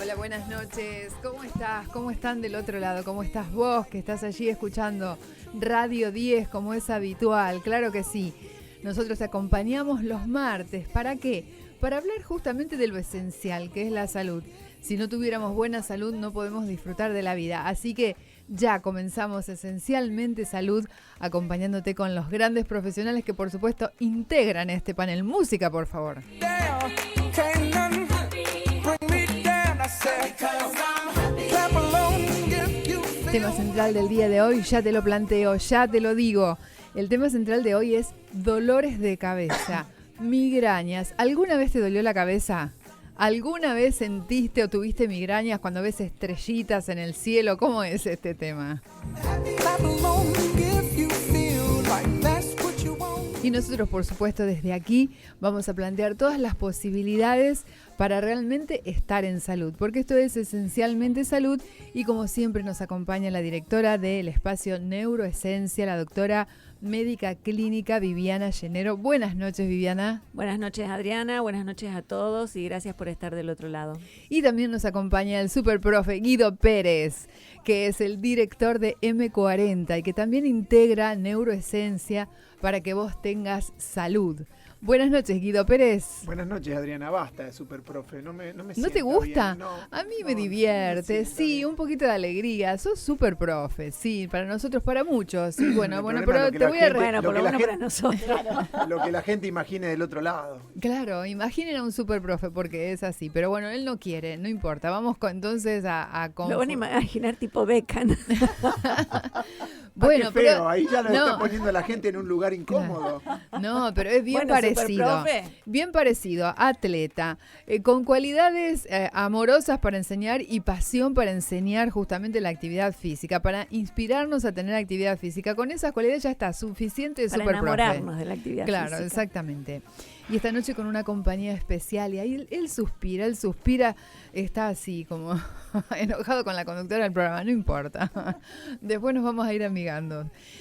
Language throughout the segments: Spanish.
Hola, buenas noches. ¿Cómo estás? ¿Cómo están del otro lado? ¿Cómo estás vos que estás allí escuchando Radio 10 como es habitual? Claro que sí. Nosotros te acompañamos los martes. ¿Para qué? Para hablar justamente de lo esencial, que es la salud. Si no tuviéramos buena salud, no podemos disfrutar de la vida. Así que ya comenzamos Esencialmente Salud, acompañándote con los grandes profesionales que, por supuesto, integran este panel. Música, por favor. Tema central del día de hoy, ya te lo planteo, ya te lo digo. El tema central de hoy es dolores de cabeza, migrañas. ¿Alguna vez te dolió la cabeza? ¿Alguna vez sentiste o tuviste migrañas cuando ves estrellitas en el cielo? ¿Cómo es este tema? Y nosotros, por supuesto, desde aquí vamos a plantear todas las posibilidades para realmente estar en salud, porque esto es Esencialmente Salud y como siempre nos acompaña la directora del espacio Neuroesencia, la doctora médica clínica Viviana Llenero. Buenas noches, Viviana. Buenas noches, Adriana. Buenas noches a todos y gracias por estar del otro lado. Y también nos acompaña el superprofe Guido Pérez, que es el director de M40 y que también integra Neuroesencia para que vos tengas salud. Buenas noches, Guido Pérez. Buenas noches, Adriana. Basta de superprofe. No ¿No te gusta? No, a mí me divierte, sí, bien. un poquito de alegría. Sos superprofe, sí, para nosotros, para muchos. Sí, bueno, pero te voy a... Bueno, por lo menos para nosotros. Lo que la gente imagine del otro lado. Claro, imaginen a un superprofe porque es así. Pero bueno, él no quiere, no importa. Vamos entonces a Lo van a imaginar tipo Beckham. Bueno, qué feo, pero ahí ya lo está poniendo a la gente en un lugar incómodo. No, pero es bien parecido. Bien parecido, atleta, con cualidades amorosas para enseñar y pasión para enseñar justamente la actividad física, para inspirarnos a tener actividad física. Con esas cualidades ya está suficiente para enamorarnos de la actividad física. Claro, exactamente. Y esta noche con una compañía especial y ahí él suspira, está así como enojado con la conductora del programa, no importa. Después nos vamos a ir amigando.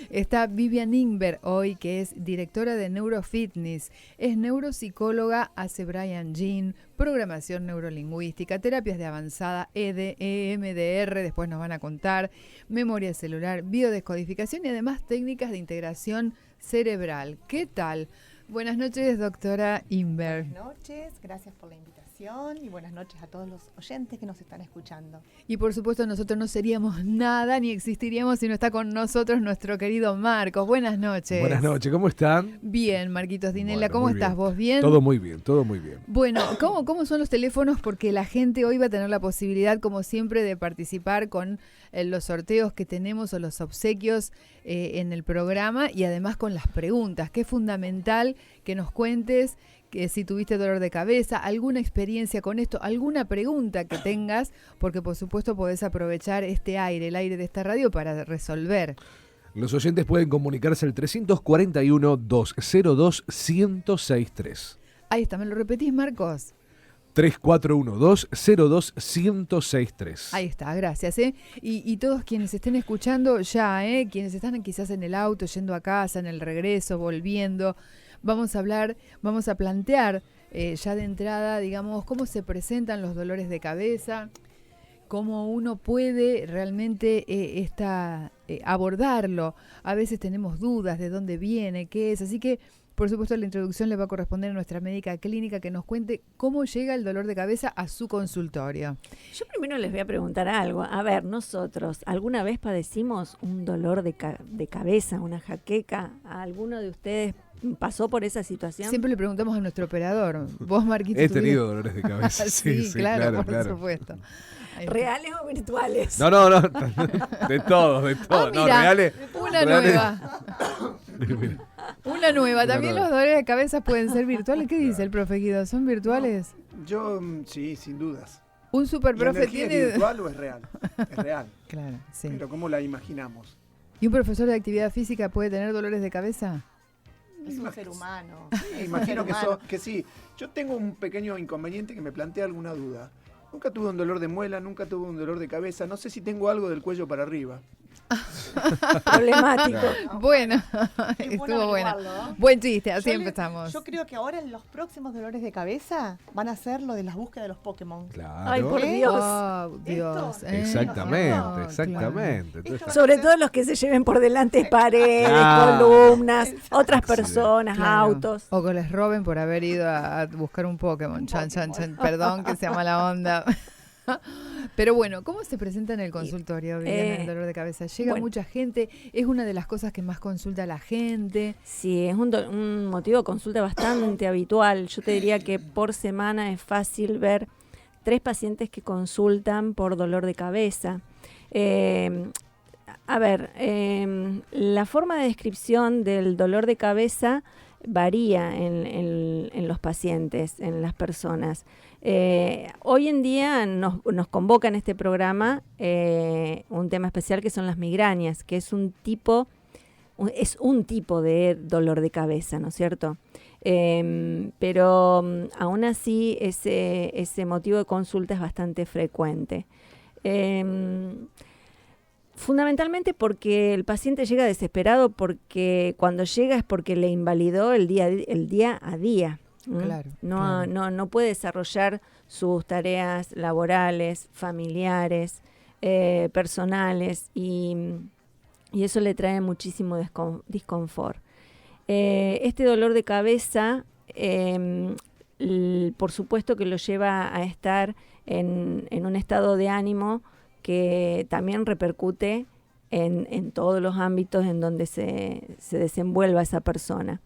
Está Vivian Ingber hoy, que es directora de Neurofitness, es neuropsicóloga, hace Brian Jean, programación neurolingüística, terapias de avanzada, EMDR, después nos van a contar, memoria celular, biodescodificación y además técnicas de integración cerebral. ¿Qué tal? Buenas noches, doctora Ingber. Buenas noches, gracias por la invitación y buenas noches a todos los oyentes que nos están escuchando. Y por supuesto nosotros no seríamos nada ni existiríamos si no está con nosotros nuestro querido Marcos. Buenas noches. Buenas noches, ¿cómo están? Bien, Marquitos Dinella, Bueno, ¿cómo estás bien. vos? ¿Bien? Todo muy bien, todo muy bien. Bueno, ¿cómo son los teléfonos? Porque la gente hoy va a tener la posibilidad, como siempre, de participar con los sorteos que tenemos o los obsequios en el programa y además con las preguntas, que es fundamental que nos cuentes que si tuviste dolor de cabeza, alguna experiencia con esto, alguna pregunta que tengas, porque por supuesto podés aprovechar el aire de esta radio para resolver. Los oyentes pueden comunicarse al 341-202-1063. Ahí está, ¿me lo repetís, Marcos? 3412-02-1063. Ahí está, gracias. Y todos quienes estén escuchando ya, quienes están quizás en el auto, yendo a casa, en el regreso, volviendo, vamos a plantear ya de entrada, digamos, cómo se presentan los dolores de cabeza, cómo uno puede realmente abordarlo. A veces tenemos dudas de dónde viene, qué es, así que por supuesto la introducción le va a corresponder a nuestra médica clínica que nos cuente cómo llega el dolor de cabeza a su consultorio. Yo primero les voy a preguntar algo. A ver, nosotros, ¿alguna vez padecimos un dolor de cabeza, una jaqueca? ¿Alguno de ustedes pasó por esa situación? Siempre le preguntamos a nuestro operador. Vos, Marquito. He tenido dolores de cabeza. sí, claro, por supuesto. ¿Reales o virtuales? No. De todos. Ah, no, mira, reales. Una nueva. También los dolores de cabeza pueden ser virtuales. ¿Qué dice el profe Guido? ¿Son virtuales? Yo, sí, sin dudas. Un superprofe tiene... ¿Es virtual o es real? Es real. Claro, sí. Pero ¿cómo la imaginamos? ¿Y un profesor de actividad física puede tener dolores de cabeza? Es un ser humano. Sí, imagino que sí. Yo tengo un pequeño inconveniente que me plantea alguna duda. Nunca tuve un dolor de muela, nunca tuve un dolor de cabeza. No sé si tengo algo del cuello para arriba. problemático. Bueno, Es bueno estuvo buena. averiguarlo, ¿no? Buen chiste, así Yo le- empezamos. Yo creo que ahora en los próximos dolores de cabeza van a ser lo de las búsquedas de los Pokémon. Claro. Ay, por ¿Eh? Dios. Oh, Dios. Esto- Exactamente, Ah, exactamente. Esto Entonces, va a Sobre ser- todo los que se lleven por delante paredes, Claro. columnas, otras Accidente. personas, Claro. autos. O que les roben por haber ido a buscar un Pokémon. Chan, chan, chan. Perdón que sea mala onda. Pero bueno, ¿cómo se presenta en el consultorio, Viviana, el dolor de cabeza? Llega bueno. mucha gente, es una de las cosas que más consulta la gente. Sí, es un motivo de consulta bastante habitual. Yo te diría que por semana es fácil ver 3 pacientes que consultan por dolor de cabeza. La forma de descripción del dolor de cabeza varía en los pacientes, en las personas. Hoy en día nos convoca en este programa un tema especial que son las migrañas, que es un tipo de dolor de cabeza, ¿no es cierto? Pero aún así ese motivo de consulta es bastante frecuente. Fundamentalmente porque el paciente llega desesperado, porque cuando llega es porque le invalidó el día a día. Claro, No, claro. no puede desarrollar sus tareas laborales, familiares, personales y eso le trae muchísimo disconfort. Este dolor de cabeza, por supuesto que lo lleva a estar en un estado de ánimo que también repercute en todos los ámbitos en donde se desenvuelva esa persona.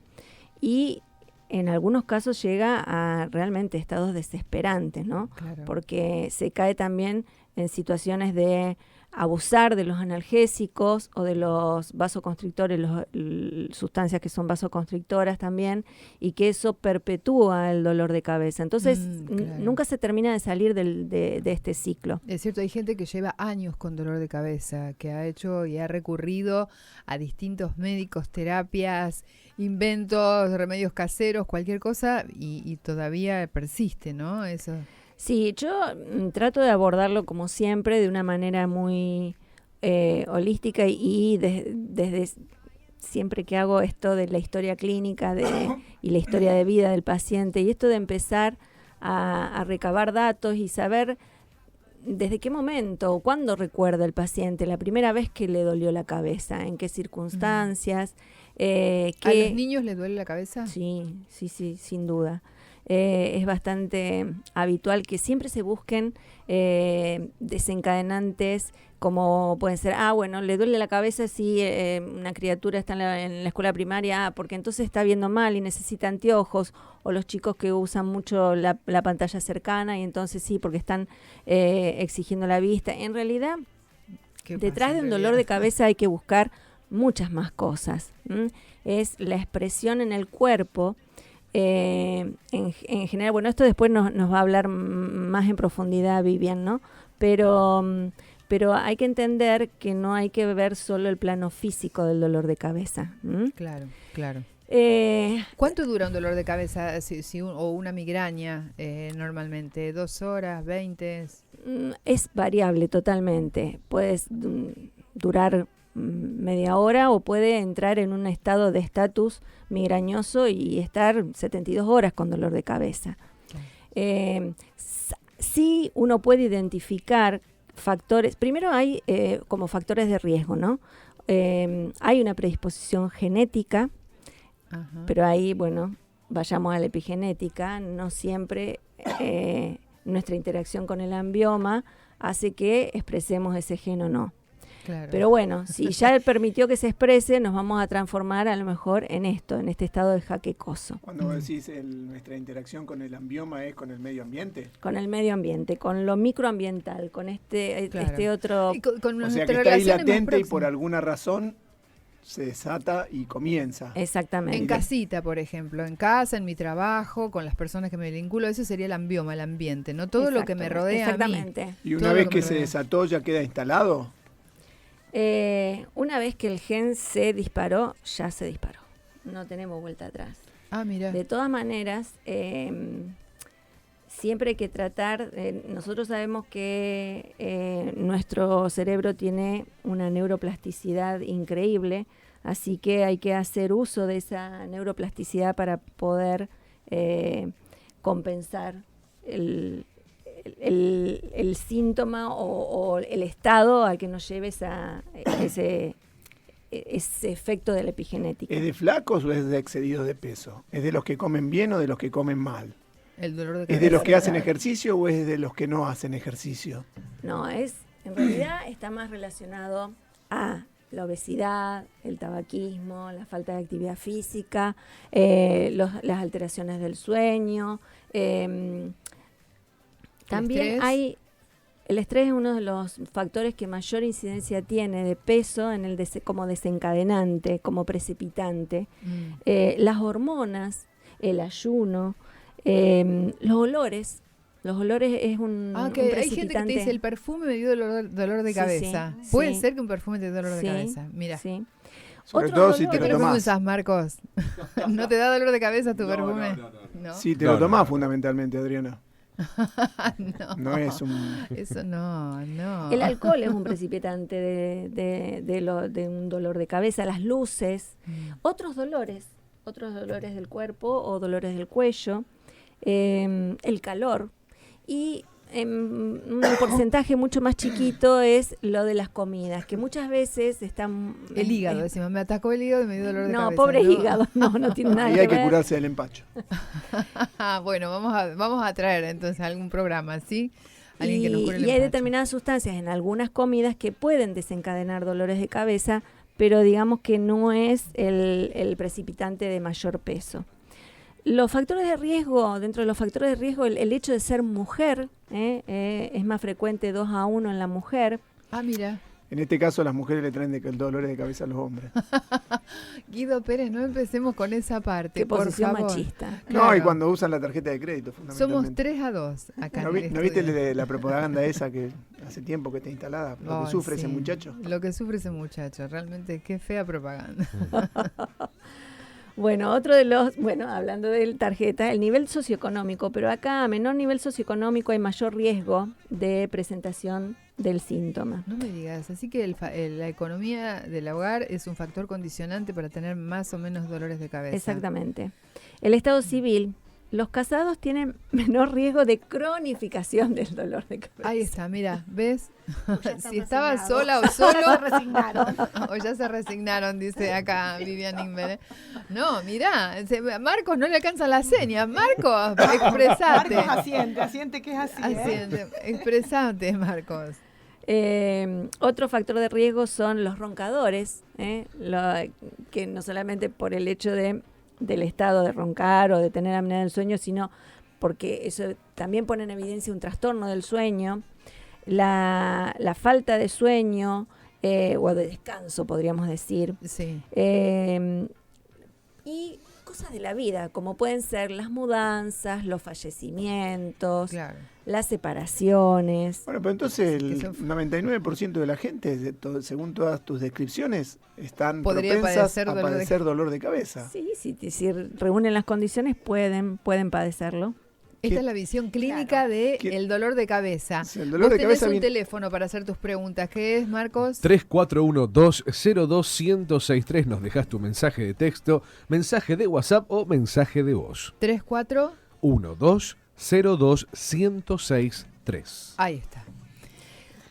Y en algunos casos llega a realmente estados desesperantes, ¿no? Claro. Porque se cae también en situaciones de abusar de los analgésicos o de los vasoconstrictores, sustancias que son vasoconstrictoras también, y que eso perpetúa el dolor de cabeza. Entonces, claro. nunca se termina de salir de este ciclo. Es cierto, hay gente que lleva años con dolor de cabeza, que ha hecho y ha recurrido a distintos médicos, terapias, inventos, remedios caseros, cualquier cosa, y todavía persiste, ¿no? Eso. Sí, yo trato de abordarlo como siempre, de una manera muy holística y desde siempre que hago esto de la historia clínica y la historia de vida del paciente, y esto de empezar a recabar datos y saber desde qué momento o cuándo recuerda el paciente la primera vez que le dolió la cabeza, en qué circunstancias. ¿A los niños les duele la cabeza? Sí, sin duda. Es bastante habitual que siempre se busquen desencadenantes como pueden ser, bueno, le duele la cabeza si una criatura está en la escuela primaria, porque entonces está viendo mal y necesita anteojos, o los chicos que usan mucho la pantalla cercana y entonces sí, porque están exigiendo la vista. En realidad, ¿Qué detrás pasa de en un realidad? dolor de cabeza hay que buscar muchas más cosas. Es la expresión en el cuerpo. En general, bueno, esto después nos va a hablar más en profundidad Vivian, ¿no? Pero hay que entender que no hay que ver solo el plano físico del dolor de cabeza. Claro, claro. ¿Cuánto dura un dolor de cabeza o una migraña normalmente? ¿2 horas, 20? Es variable totalmente. Puede durar media hora o puede entrar en un estado de estatus migrañoso y estar 72 horas con dolor de cabeza. Sí, uno puede identificar factores. Primero hay como factores de riesgo, ¿no? Hay una predisposición genética. Ajá. Pero ahí, bueno, vayamos a la epigenética, no siempre nuestra interacción con el ambioma hace que expresemos ese gen o no. Claro. Pero bueno, si ya permitió que se exprese, nos vamos a transformar a lo mejor en este estado de jaquecoso. Cuando decís nuestra interacción con el ambioma es con el medio ambiente. Con el medio ambiente, con lo microambiental, con este Claro. otro... Y con O sea nuestras que está ahí relaciones más latente y por próximas. alguna razón se desata y comienza. Exactamente. En casita, por ejemplo, en casa, en mi trabajo, con las personas que me vinculo, eso sería el ambioma, el ambiente, no todo lo que me Exacto, rodea a mí. exactamente. Y una todo lo vez que que me se rodea. desató ya queda instalado. Una vez que el gen se disparó, ya se disparó. No tenemos vuelta atrás. Ah, mira. De todas maneras, siempre hay que tratar, nosotros sabemos que nuestro cerebro tiene una neuroplasticidad increíble, así que hay que hacer uso de esa neuroplasticidad para poder compensar el síntoma o el estado al que nos lleve ese efecto de la epigenética. ¿Es de flacos o es de excedidos de peso? ¿Es de los que comen bien o de los que comen mal? El dolor de ¿Es cabeza. de los que hacen ejercicio o es de los que no hacen ejercicio? No, en realidad está más relacionado a la obesidad, el tabaquismo, la falta de actividad física, las alteraciones del sueño. También el estrés es uno de los factores que mayor incidencia tiene de peso en como desencadenante, como precipitante. Las hormonas, el ayuno, los olores. Los olores es un hay gente que te precipitante. dice el perfume me dio dolor de Sí, cabeza. sí, Puede sí. ser que un perfume te dé dolor Sí, de cabeza. Mira. sí. Sobre Otro todo si dolor- te ¿Qué lo perfume tomás. usás, Marcos? ¿No te da dolor de cabeza tu perfume? No. Si te No, lo tomás no. fundamentalmente, Adriana. No. No es un... Eso no. El alcohol es un precipitante de un dolor de cabeza, las luces, otros dolores del cuerpo o dolores del cuello, el calor y un porcentaje mucho más chiquito es lo de las comidas, que muchas veces están... El hígado, decimos, me atacó el hígado y me dio dolor de No, cabeza. pobre hígado, no tiene nada Ahí que hay que ver. curarse del empacho. Bueno, vamos a traer entonces algún programa, ¿sí? Alguien que nos cure el Y hay empacho. determinadas sustancias en algunas comidas que pueden desencadenar dolores de cabeza, pero digamos que no es el precipitante de mayor peso. Los factores de riesgo, dentro de los factores de riesgo, el hecho de ser mujer, es más frecuente 2-1 en la mujer. Ah, mira. En este caso, las mujeres le traen dolores de cabeza a los hombres. Guido Pérez, no empecemos con esa parte, Qué por posición favor. machista. No, Claro. y cuando usan la tarjeta de crédito, Somos fundamentalmente. 3-2 acá ¿No, en el ¿No viste estudio. la propaganda esa que hace tiempo que está instalada? Lo que Ay, sufre ese sí. muchacho. Lo que sufre ese muchacho, realmente qué fea propaganda. Bueno, hablando de tarjeta, el nivel socioeconómico, pero acá a menor nivel socioeconómico hay mayor riesgo de presentación del síntoma. No me digas, así que la economía del hogar es un factor condicionante para tener más o menos dolores de cabeza. Exactamente. El estado civil, los casados tienen menor riesgo de cronificación del dolor de cabeza. Ahí está, mira, ¿ves? Ya están Si estaba resignados. sola o Ya solo, se resignaron. o ya se resignaron, dice acá Vivian Inver. No, mira, Marcos no le alcanza la seña. Marcos, expresate. Marcos asiente que es así. Asiente, expresate, Marcos. Otro factor de riesgo son los roncadores, que no solamente por el hecho del estado de roncar o de tener apnea del sueño, sino porque eso también pone en evidencia un trastorno del sueño, la falta de sueño o de descanso, podríamos decir, Sí. y cosas de la vida, como pueden ser las mudanzas, los fallecimientos, Claro. las separaciones. Bueno, pero entonces Que el son- 99% de la gente, según todas tus descripciones, están Podría propensas padecer a dolor de padecer dolor de cabeza. Sí, si reúnen las condiciones pueden padecerlo. Esta ¿Qué? es la visión clínica de ¿Qué? el dolor de cabeza. Si el dolor Vos de tenés cabeza un viene- teléfono para hacer tus preguntas. ¿Qué es, Marcos? 341-202-1063. Nos dejas tu mensaje de texto, mensaje de WhatsApp o mensaje de voz. 34. 1202-1063. Ahí está.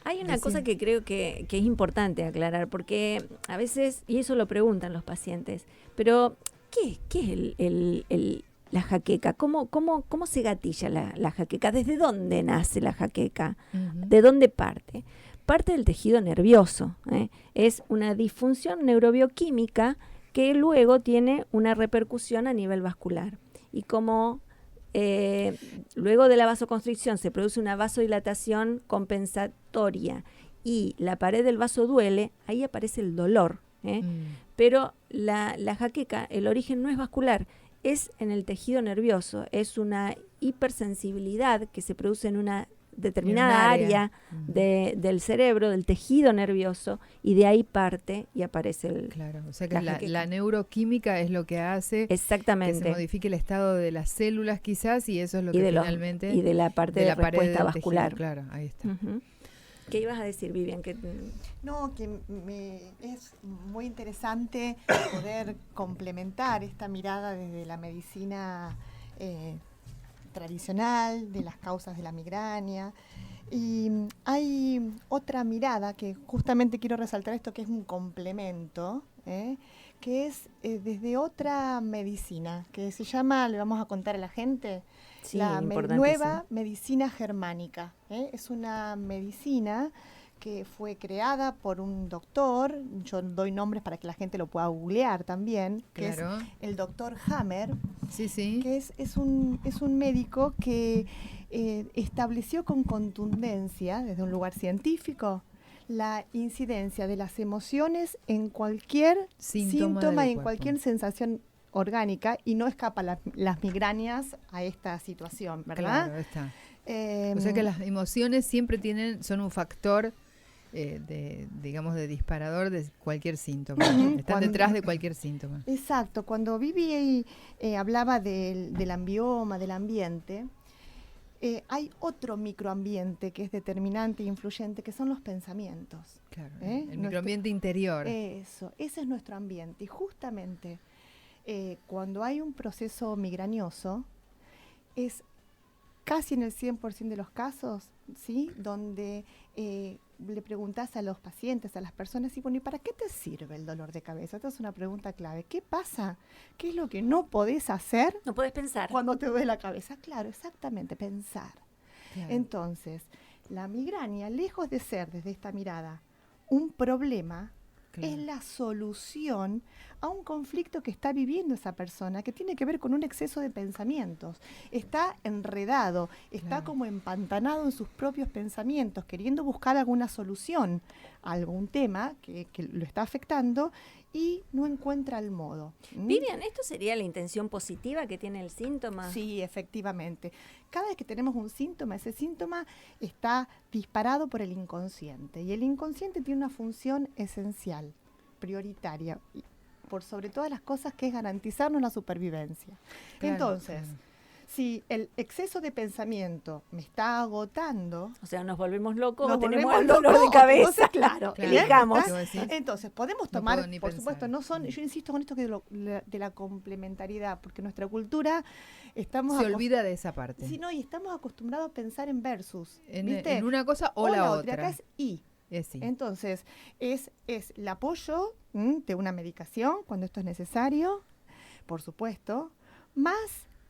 Hay una Decí. cosa que creo que es importante aclarar, porque a veces, y eso lo preguntan los pacientes, pero ¿qué es la jaqueca? ¿Cómo se gatilla la jaqueca? ¿Desde dónde nace la jaqueca? Ujú. ¿De dónde parte? Parte del tejido nervioso. Es una disfunción neurobioquímica que luego tiene una repercusión a nivel vascular. Y como luego de la vasoconstricción se produce una vasodilatación compensatoria y la pared del vaso duele, ahí aparece el dolor. Pero la jaqueca, el origen no es vascular, es en el tejido nervioso, es una hipersensibilidad que se produce en una determinada área del cerebro, del tejido nervioso, y de ahí parte y aparece el... Claro, o sea que la la neuroquímica es lo que hace que Exactamente. se modifique el estado de las células quizás, y eso es lo Y que de finalmente... y de la parte de la pared respuesta del vascular. tejido, claro, ahí está. Ujú. ¿Qué ibas a decir, Vivian? No, que es muy interesante poder complementar esta mirada desde la medicina tradicional, de las causas de la migraña. Y hay otra mirada que justamente quiero resaltar esto, que es un complemento, que es desde otra medicina, que se llama, le vamos a contar a la gente, Sí, la importantísimo. nueva medicina germánica. Es una medicina que fue creada por un doctor, yo doy nombres para que la gente lo pueda googlear también, que Claro. es el doctor Hammer, Sí, sí. que es un médico que estableció con contundencia, desde un lugar científico, la incidencia de las emociones en cualquier Síntoma síntoma del y en cuerpo. cualquier sensación orgánica, y no escapa las migrañas a esta situación, ¿verdad? Claro, está. Eh, O sea que las emociones siempre son un factor digamos, de disparador de cualquier síntoma. Están Cuando- detrás de cualquier síntoma. Exacto, cuando Vivi hablaba del ambioma, del ambiente, hay otro microambiente que es determinante e influyente, que son los pensamientos. Claro. ¿Eh? El Nuestro- microambiente interior. Eso, ese es nuestro ambiente. Y justamente cuando hay un proceso migrañoso, es casi en el 100% de los casos, ¿sí? Donde le preguntás a los pacientes, a las personas, y bueno, ¿y para qué te sirve el dolor de cabeza? Esta es una pregunta clave. ¿Qué pasa? ¿Qué es lo que no podés hacer No puedes pensar. cuando te duele la cabeza? Claro, exactamente, pensar. Claro. Entonces, la migraña, lejos de ser desde esta mirada un problema, Claro. es la solución a un conflicto que está viviendo esa persona, que tiene que ver con un exceso de pensamientos. Está enredado, está Claro. como empantanado en sus propios pensamientos, queriendo buscar alguna solución a algún tema que lo está afectando y no encuentra el modo. ¿Mm? Vivian, ¿esto sería la intención positiva que tiene el síntoma? Sí, efectivamente. Cada vez que tenemos un síntoma, ese síntoma está disparado por el inconsciente. Y el inconsciente tiene una función esencial, prioritaria, y por sobre todas las cosas, que es garantizarnos la supervivencia. Claro, Entonces, claro. si el exceso de pensamiento me está agotando, O sea, nos volvemos locos nos o tenemos volvemos el dolor locos, de cabeza. entonces, claro, Claro, elijamos. ¿qué vos decís? entonces, podemos No tomar, puedo ni por pensar. supuesto, no son, yo insisto con esto que de la complementariedad, porque nuestra cultura estamos Se olvida de esa parte. sí, no, y estamos acostumbrados a pensar en versus, En ¿viste? en una cosa o la otra. Acá es y. Sí. Entonces, es el apoyo de una medicación cuando esto es necesario, por supuesto, más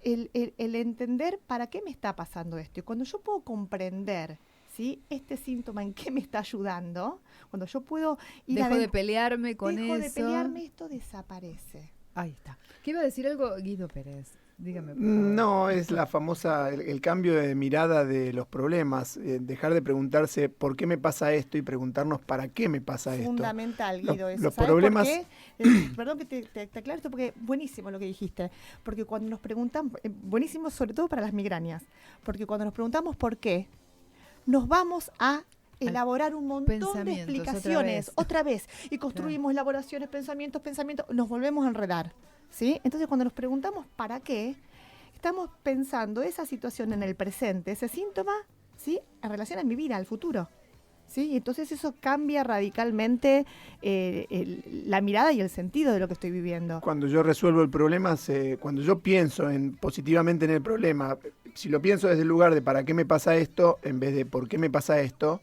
el entender para qué me está pasando esto. Y cuando yo puedo comprender, ¿sí?, este síntoma en qué me está ayudando, cuando yo puedo ir Dejo de adentro- pelearme con dejo eso. de pelearme, esto desaparece. Ahí está. ¿Qué iba a decir algo Guido Pérez? Dígame. por favor. No, es la famosa, el cambio de mirada de los problemas, dejar de preguntarse por qué me pasa esto y preguntarnos para qué me pasa esto. Fundamental, Los- Guido, eso. los ¿Sabes problemas- por qué? Perdón que te aclare esto, porque buenísimo lo que dijiste. Porque cuando nos preguntan, buenísimo sobre todo para las migrañas, porque cuando nos preguntamos por qué, nos vamos a elaborar un montón de Pensamientos, explicaciones otra vez, y construimos elaboraciones, pensamientos, nos volvemos a enredar, ¿sí? Entonces, cuando nos preguntamos para qué, estamos pensando esa situación en el presente, ese síntoma, ¿sí?, en relación a mi vida, al futuro. ¿Sí? Y entonces eso cambia radicalmente la mirada y el sentido de lo que estoy viviendo. Cuando yo resuelvo el problema, cuando yo pienso positivamente en el problema, si lo pienso desde el lugar de para qué me pasa esto, en vez de por qué me pasa esto,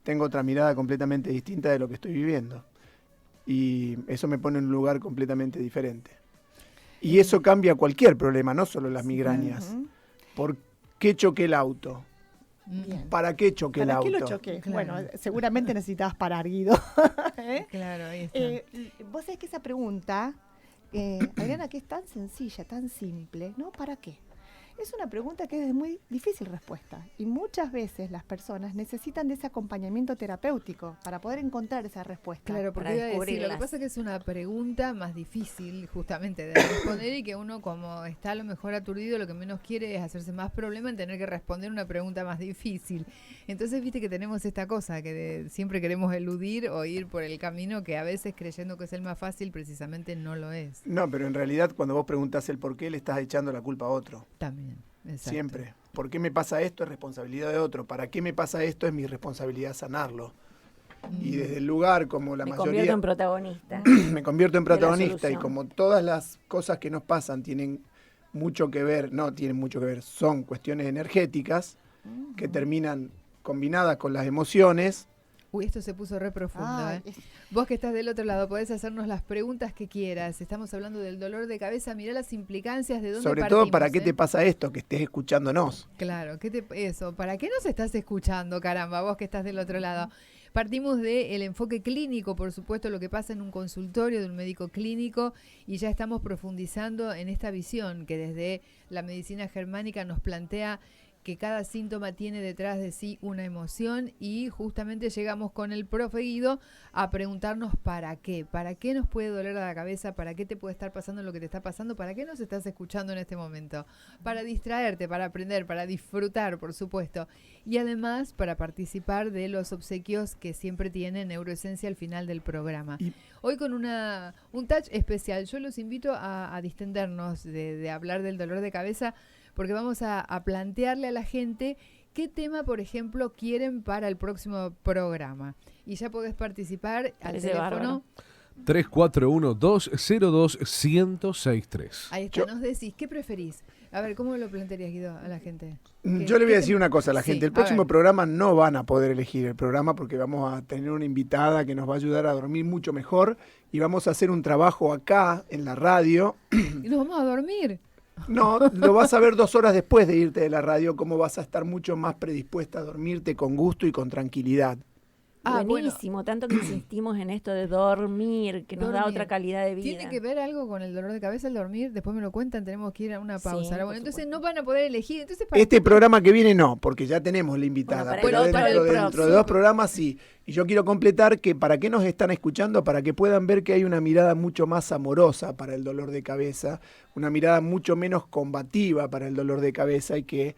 tengo otra mirada completamente distinta de lo que estoy viviendo. Y eso me pone en un lugar completamente diferente. Y eso cambia cualquier problema, no solo las migrañas. Ujú. ¿Por qué choqué el auto? Bien. ¿Para qué choqué el ¿Para auto? qué lo choqué? Claro. Bueno, seguramente necesitabas parar, Guido. ¿Eh? Claro, ahí está. Vos sabés que esa pregunta, Adriana, que es tan sencilla, tan simple, ¿no? ¿Para qué? Es una pregunta que es de muy difícil respuesta y muchas veces las personas necesitan de ese acompañamiento terapéutico para poder encontrar esa respuesta. Claro, porque para iba a decir, lo que descubrirlas. pasa es que es una pregunta más difícil justamente de responder y que uno como está a lo mejor aturdido, lo que menos quiere es hacerse más problema en tener que responder una pregunta más difícil. Entonces viste que tenemos esta cosa que siempre queremos eludir o ir por el camino que a veces creyendo que es el más fácil precisamente no lo es. No, pero en realidad cuando vos preguntás el por qué le estás echando la culpa a otro. También, exacto. Siempre. ¿Por qué me pasa esto? Es responsabilidad de otro. ¿Para qué me pasa esto? Es mi responsabilidad sanarlo. Y desde el lugar, como la Me mayoría... convierto en protagonista. me convierto en de la protagonista y solución. como todas las cosas que nos pasan tienen mucho que ver, no tienen mucho que ver, son cuestiones energéticas que terminan combinadas con las emociones. Uy, esto se puso re profundo, Ay, ¿eh? Vos que estás del otro lado, podés hacernos las preguntas que quieras. Estamos hablando del dolor de cabeza. Mirá las implicancias de dónde Sobre partimos, todo, ¿para qué ¿eh? te pasa esto? Que estés escuchándonos. Claro, ¿para qué nos estás escuchando, caramba, vos que estás del otro lado? Partimos del enfoque clínico, por supuesto, lo que pasa en un consultorio de un médico clínico, y ya estamos profundizando en esta visión que desde la medicina germánica nos plantea que cada síntoma tiene detrás de sí una emoción, y justamente llegamos con el profe Guido a preguntarnos para qué nos puede doler la cabeza, para qué te puede estar pasando lo que te está pasando, para qué nos estás escuchando en este momento, para distraerte, para aprender, para disfrutar, por supuesto, y además para participar de los obsequios que siempre tiene Neuroesencia al final del programa. Hoy con un touch especial, yo los invito a distendernos de hablar del dolor de cabeza, porque vamos a plantearle a la gente qué tema, por ejemplo, quieren para el próximo programa. Y ya podés participar al Parece teléfono. bárbaro. 341-202-1063. Ahí está, Yo- nos decís, ¿qué preferís? A ver, ¿cómo lo plantearías, Guido, a la gente? Yo le voy a decir una cosa a la Sí, gente. El a próximo ver. programa no van a poder elegir el programa porque vamos a tener una invitada que nos va a ayudar a dormir mucho mejor y vamos a hacer un trabajo acá en la radio. ¿Y nos vamos a dormir? No, lo vas a ver 2 horas después de irte de la radio, cómo vas a estar mucho más predispuesta a dormirte con gusto y con tranquilidad. Buenísimo, tanto que insistimos en esto de dormir, que nos da Dormir. otra calidad de vida. ¿Tiene que ver algo con el dolor de cabeza el dormir? Después me lo cuentan, tenemos que ir a una Sí, pausa. Ahora, por bueno, entonces supuesto. no van a poder elegir. Entonces, ¿para Este qué? programa que viene no, porque ya tenemos la invitada, Bueno, pero para el dentro de próximo. 2 programas sí. Y yo quiero completar que para qué nos están escuchando, para que puedan ver que hay una mirada mucho más amorosa para el dolor de cabeza, una mirada mucho menos combativa para el dolor de cabeza, y que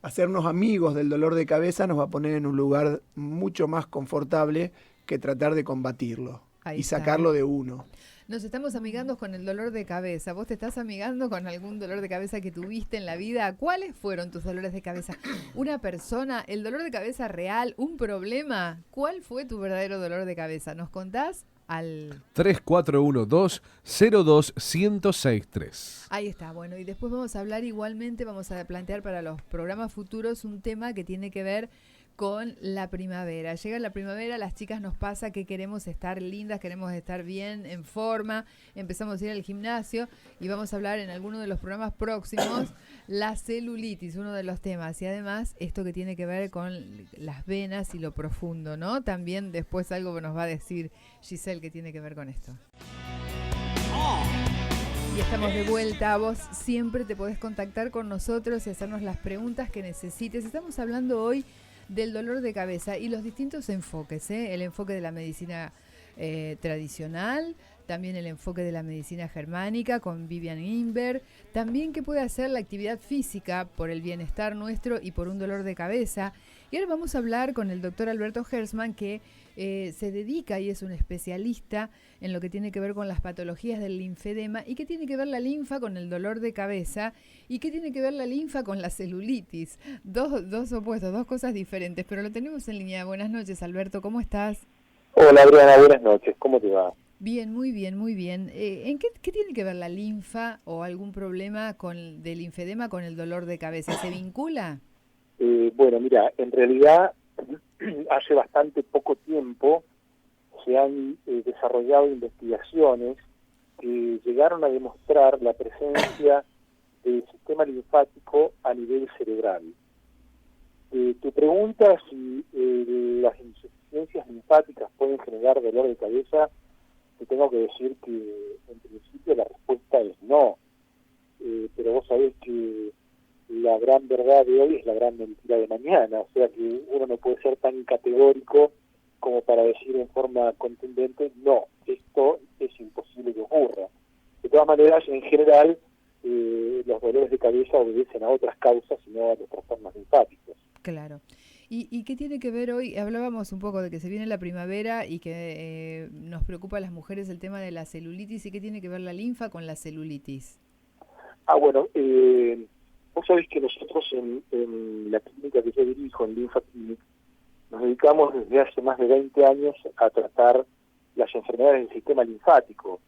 hacernos amigos del dolor de cabeza nos va a poner en un lugar mucho más confortable que tratar de combatirlo Ahí y está. sacarlo de uno. Nos estamos amigando con el dolor de cabeza. ¿Vos te estás amigando con algún dolor de cabeza que tuviste en la vida? ¿Cuáles fueron tus dolores de cabeza? ¿Una persona? ¿El dolor de cabeza real? ¿Un problema? ¿Cuál fue tu verdadero dolor de cabeza? ¿Nos contás? Al... 341-202-1063. Ahí está, bueno, y después vamos a hablar igualmente, vamos a plantear para los programas futuros un tema que tiene que ver con la primavera. Llega la primavera, las chicas nos pasa que queremos estar lindas, queremos estar bien, en forma, empezamos a ir al gimnasio y vamos a hablar en alguno de los programas próximos la celulitis, uno de los temas, y además esto que tiene que ver con las venas y lo profundo, ¿no? También después algo nos va a decir Giselle que tiene que ver con esto. Y estamos de vuelta. Vos siempre te podés contactar con nosotros y hacernos las preguntas que necesites. Estamos hablando hoy del dolor de cabeza y los distintos enfoques, ¿eh? El enfoque de la medicina tradicional, también el enfoque de la medicina germánica con Vivian Inver, también qué puede hacer la actividad física por el bienestar nuestro y por un dolor de cabeza. Y ahora vamos a hablar con el doctor Alberto Herzmann, que se dedica y es un especialista en lo que tiene que ver con las patologías del linfedema y qué tiene que ver la linfa con el dolor de cabeza y qué tiene que ver la linfa con la celulitis. Dos opuestos, dos cosas diferentes, pero lo tenemos en línea. Buenas noches, Alberto, ¿cómo estás? Hola Adriana, buenas noches, ¿cómo te va? Bien, muy bien, muy bien. ¿En qué tiene que ver la linfa o algún problema del linfedema con el dolor de cabeza? ¿Se vincula? Bueno, mira, en realidad hace bastante poco tiempo se han desarrollado investigaciones que llegaron a demostrar la presencia del sistema linfático a nivel cerebral. Tu pregunta si las insuficiencias linfáticas pueden generar dolor de cabeza, te tengo que decir que en principio la respuesta es no. pero vos sabés que la gran verdad de hoy es la gran mentira de mañana, o sea que uno no puede ser tan categórico como para decir en forma contundente, no, esto es imposible que ocurra. De todas maneras, en general, los dolores de cabeza obedecen a otras causas y no a los trastornos linfáticos. Claro. ¿Y qué tiene que ver hoy? Hablábamos un poco de que se viene la primavera y que nos preocupa a las mujeres el tema de la celulitis. ¿Y qué tiene que ver la linfa con la celulitis? Bueno, vos sabés que nosotros en la clínica que yo dirijo, en Linfa Clinic, nos dedicamos desde hace más de 20 años a tratar las enfermedades del sistema linfático.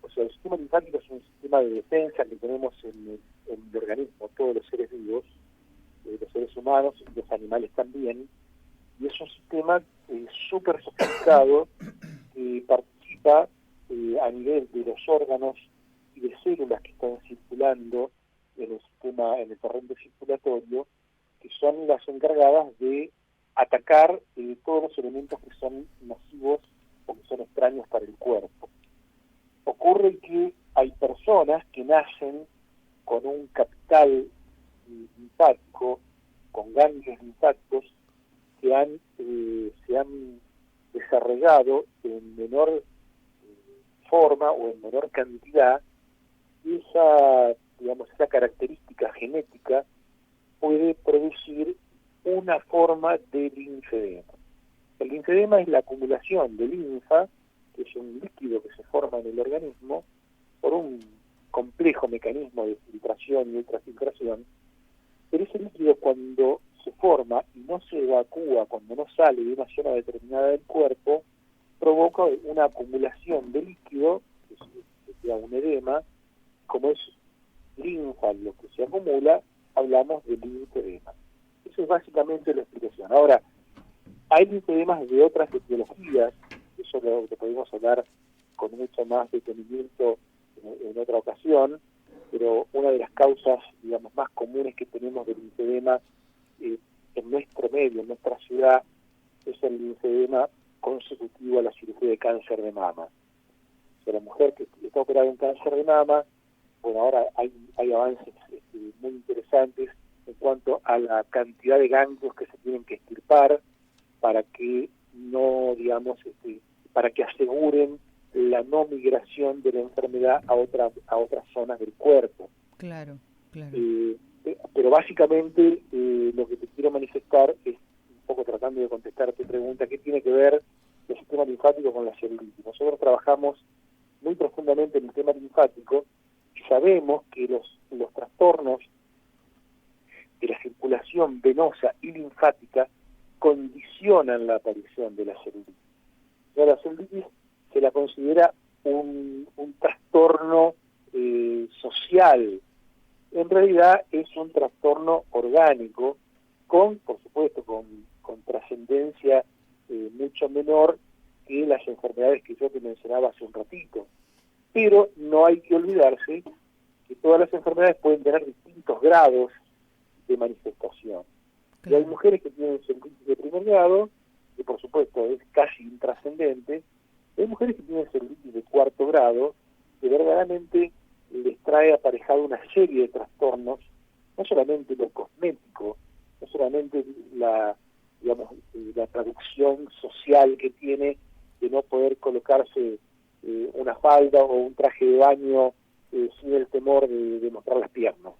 O sea, el sistema linfático es un sistema de defensa que tenemos en el organismo, todos los seres vivos, los seres humanos y los animales también, y es un sistema súper sofisticado que participa a nivel de los órganos y de células que están circulando en el sistema, en el torrente circulatorio, que son las encargadas de atacar todos los elementos que son nocivos o que son extraños para el cuerpo. Ocurre que hay personas que nacen con un capital linfático, con ganglios linfáticos que se han desarrollado en menor forma o en menor cantidad, y esa característica genética puede producir una forma de linfedema. El linfedema es la acumulación de linfa, que es un líquido que se forma en el organismo por un complejo mecanismo de filtración y ultrafiltración, pero ese líquido cuando se forma y no se evacúa, cuando no sale de una zona determinada del cuerpo, provoca una acumulación de líquido, que sería un edema. Como es linfa lo que se acumula, hablamos de linfedema. Eso es básicamente la explicación. Ahora, hay linfedemas de otras etiologías, eso lo podemos hablar con mucho más detenimiento en otra ocasión, pero una de las causas, digamos, más comunes que tenemos del linfedema en nuestro medio, en nuestra ciudad, es el linfedema consecutivo a la cirugía de cáncer de mama. O sea, la mujer que está operada en cáncer de mama, bueno, ahora hay avances muy interesantes en cuanto a la cantidad de ganglios que se tienen que extirpar para que no, digamos, para que aseguren la no migración de la enfermedad a otras zonas del cuerpo. Claro, claro. Pero básicamente lo que te quiero manifestar es un poco tratando de contestar a tu pregunta, ¿qué tiene que ver el sistema linfático con la celulitis? Nosotros trabajamos muy profundamente en el tema linfático y sabemos que los trastornos de la circulación venosa y linfática condicionan la aparición de la celulitis. O sea, la celulitis se la considera un trastorno social. En realidad es un trastorno orgánico, por supuesto, con trascendencia mucho menor que las enfermedades que yo te mencionaba hace un ratito. Pero no hay que olvidarse que todas las enfermedades pueden tener distintos grados de manifestación. Claro. Y hay mujeres que tienen celulitis de primer grado, que por supuesto es casi intrascendente. Hay mujeres que tienen celulitis de cuarto grado, que verdaderamente les trae aparejado una serie de trastornos, no solamente lo cosmético, no solamente la traducción social que tiene de no poder colocarse una falda o un traje de baño sin el temor de mostrar las piernas,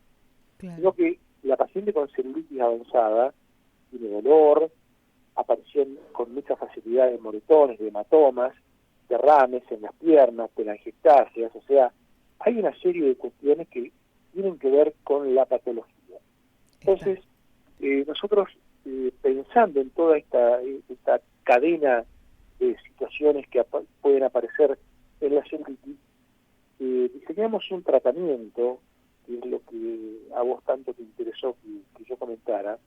Claro. sino que la paciente con celulitis avanzada tiene dolor, aparición con mucha facilidad de moretones, de hematomas, derrames en las piernas, telangiectasias, o sea, hay una serie de cuestiones que tienen que ver con la patología. Entonces, nosotros pensando en toda esta cadena de situaciones que pueden aparecer en la celulitis, diseñamos un tratamiento, que es lo que a vos tanto te interesó que yo comentara,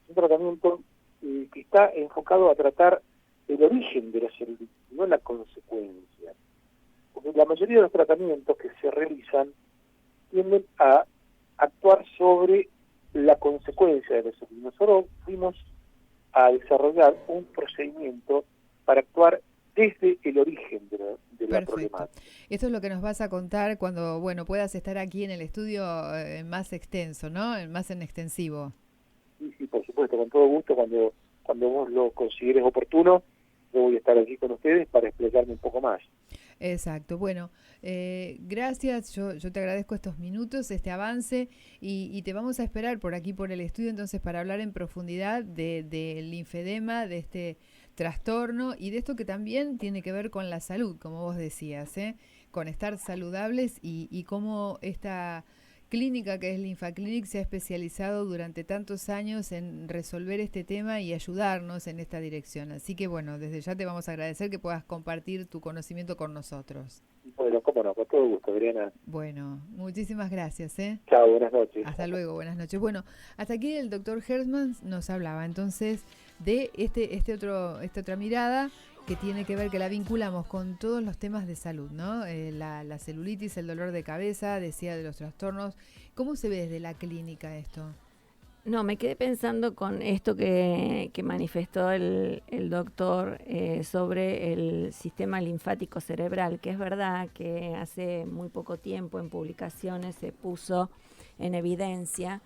un tratamiento que está enfocado a tratar el origen de la celulitis, no la consecuencia. Porque la mayoría de los tratamientos que se realizan tienden a actuar sobre la consecuencia de la celulitis. Nosotros fuimos a desarrollar un procedimiento para actuar desde el origen de la Perfecto. problemática. Esto es lo que nos vas a contar cuando, bueno, puedas estar aquí en el estudio más extenso, ¿no? Más en extensivo. Sí, por supuesto, con todo gusto, cuando vos lo consideres oportuno, yo voy a estar aquí con ustedes para explicarme un poco más. Exacto. Bueno, gracias. Yo te agradezco estos minutos, este avance, y te vamos a esperar por aquí, por el estudio, entonces, para hablar en profundidad del linfedema, de este trastorno y de esto que también tiene que ver con la salud, como vos decías, con estar saludables y cómo esta clínica que es Linfaclinic se ha especializado durante tantos años en resolver este tema y ayudarnos en esta dirección. Así que bueno, desde ya te vamos a agradecer que puedas compartir tu conocimiento con nosotros. Bueno, cómo no, con todo gusto, Adriana. Bueno, muchísimas gracias. Chao, buenas noches. Hasta luego, buenas noches. Bueno, hasta aquí el doctor Hertzmann nos hablaba entonces de esta otra mirada que tiene que ver, que la vinculamos con todos los temas de salud, ¿no? La celulitis, el dolor de cabeza, decía de los trastornos. ¿Cómo se ve desde la clínica esto? No, me quedé pensando con esto que manifestó el doctor sobre el sistema linfático cerebral, que es verdad que hace muy poco tiempo en publicaciones se puso en evidencia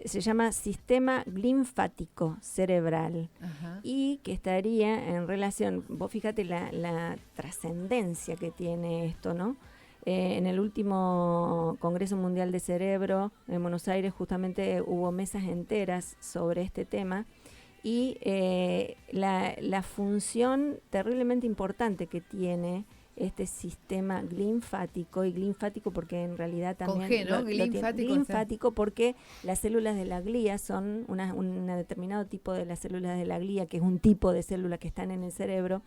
se llama sistema linfático cerebral. Ajá. Y que estaría en relación, vos fíjate la trascendencia que tiene esto, ¿no? En el último Congreso Mundial de Cerebro en Buenos Aires justamente hubo mesas enteras sobre este tema y la función terriblemente importante que tiene este sistema linfático, y linfático porque en realidad también con G, ¿no? Linfático porque las células de la glía son un determinado tipo de las células de la glía, que es un tipo de célula que están en el cerebro,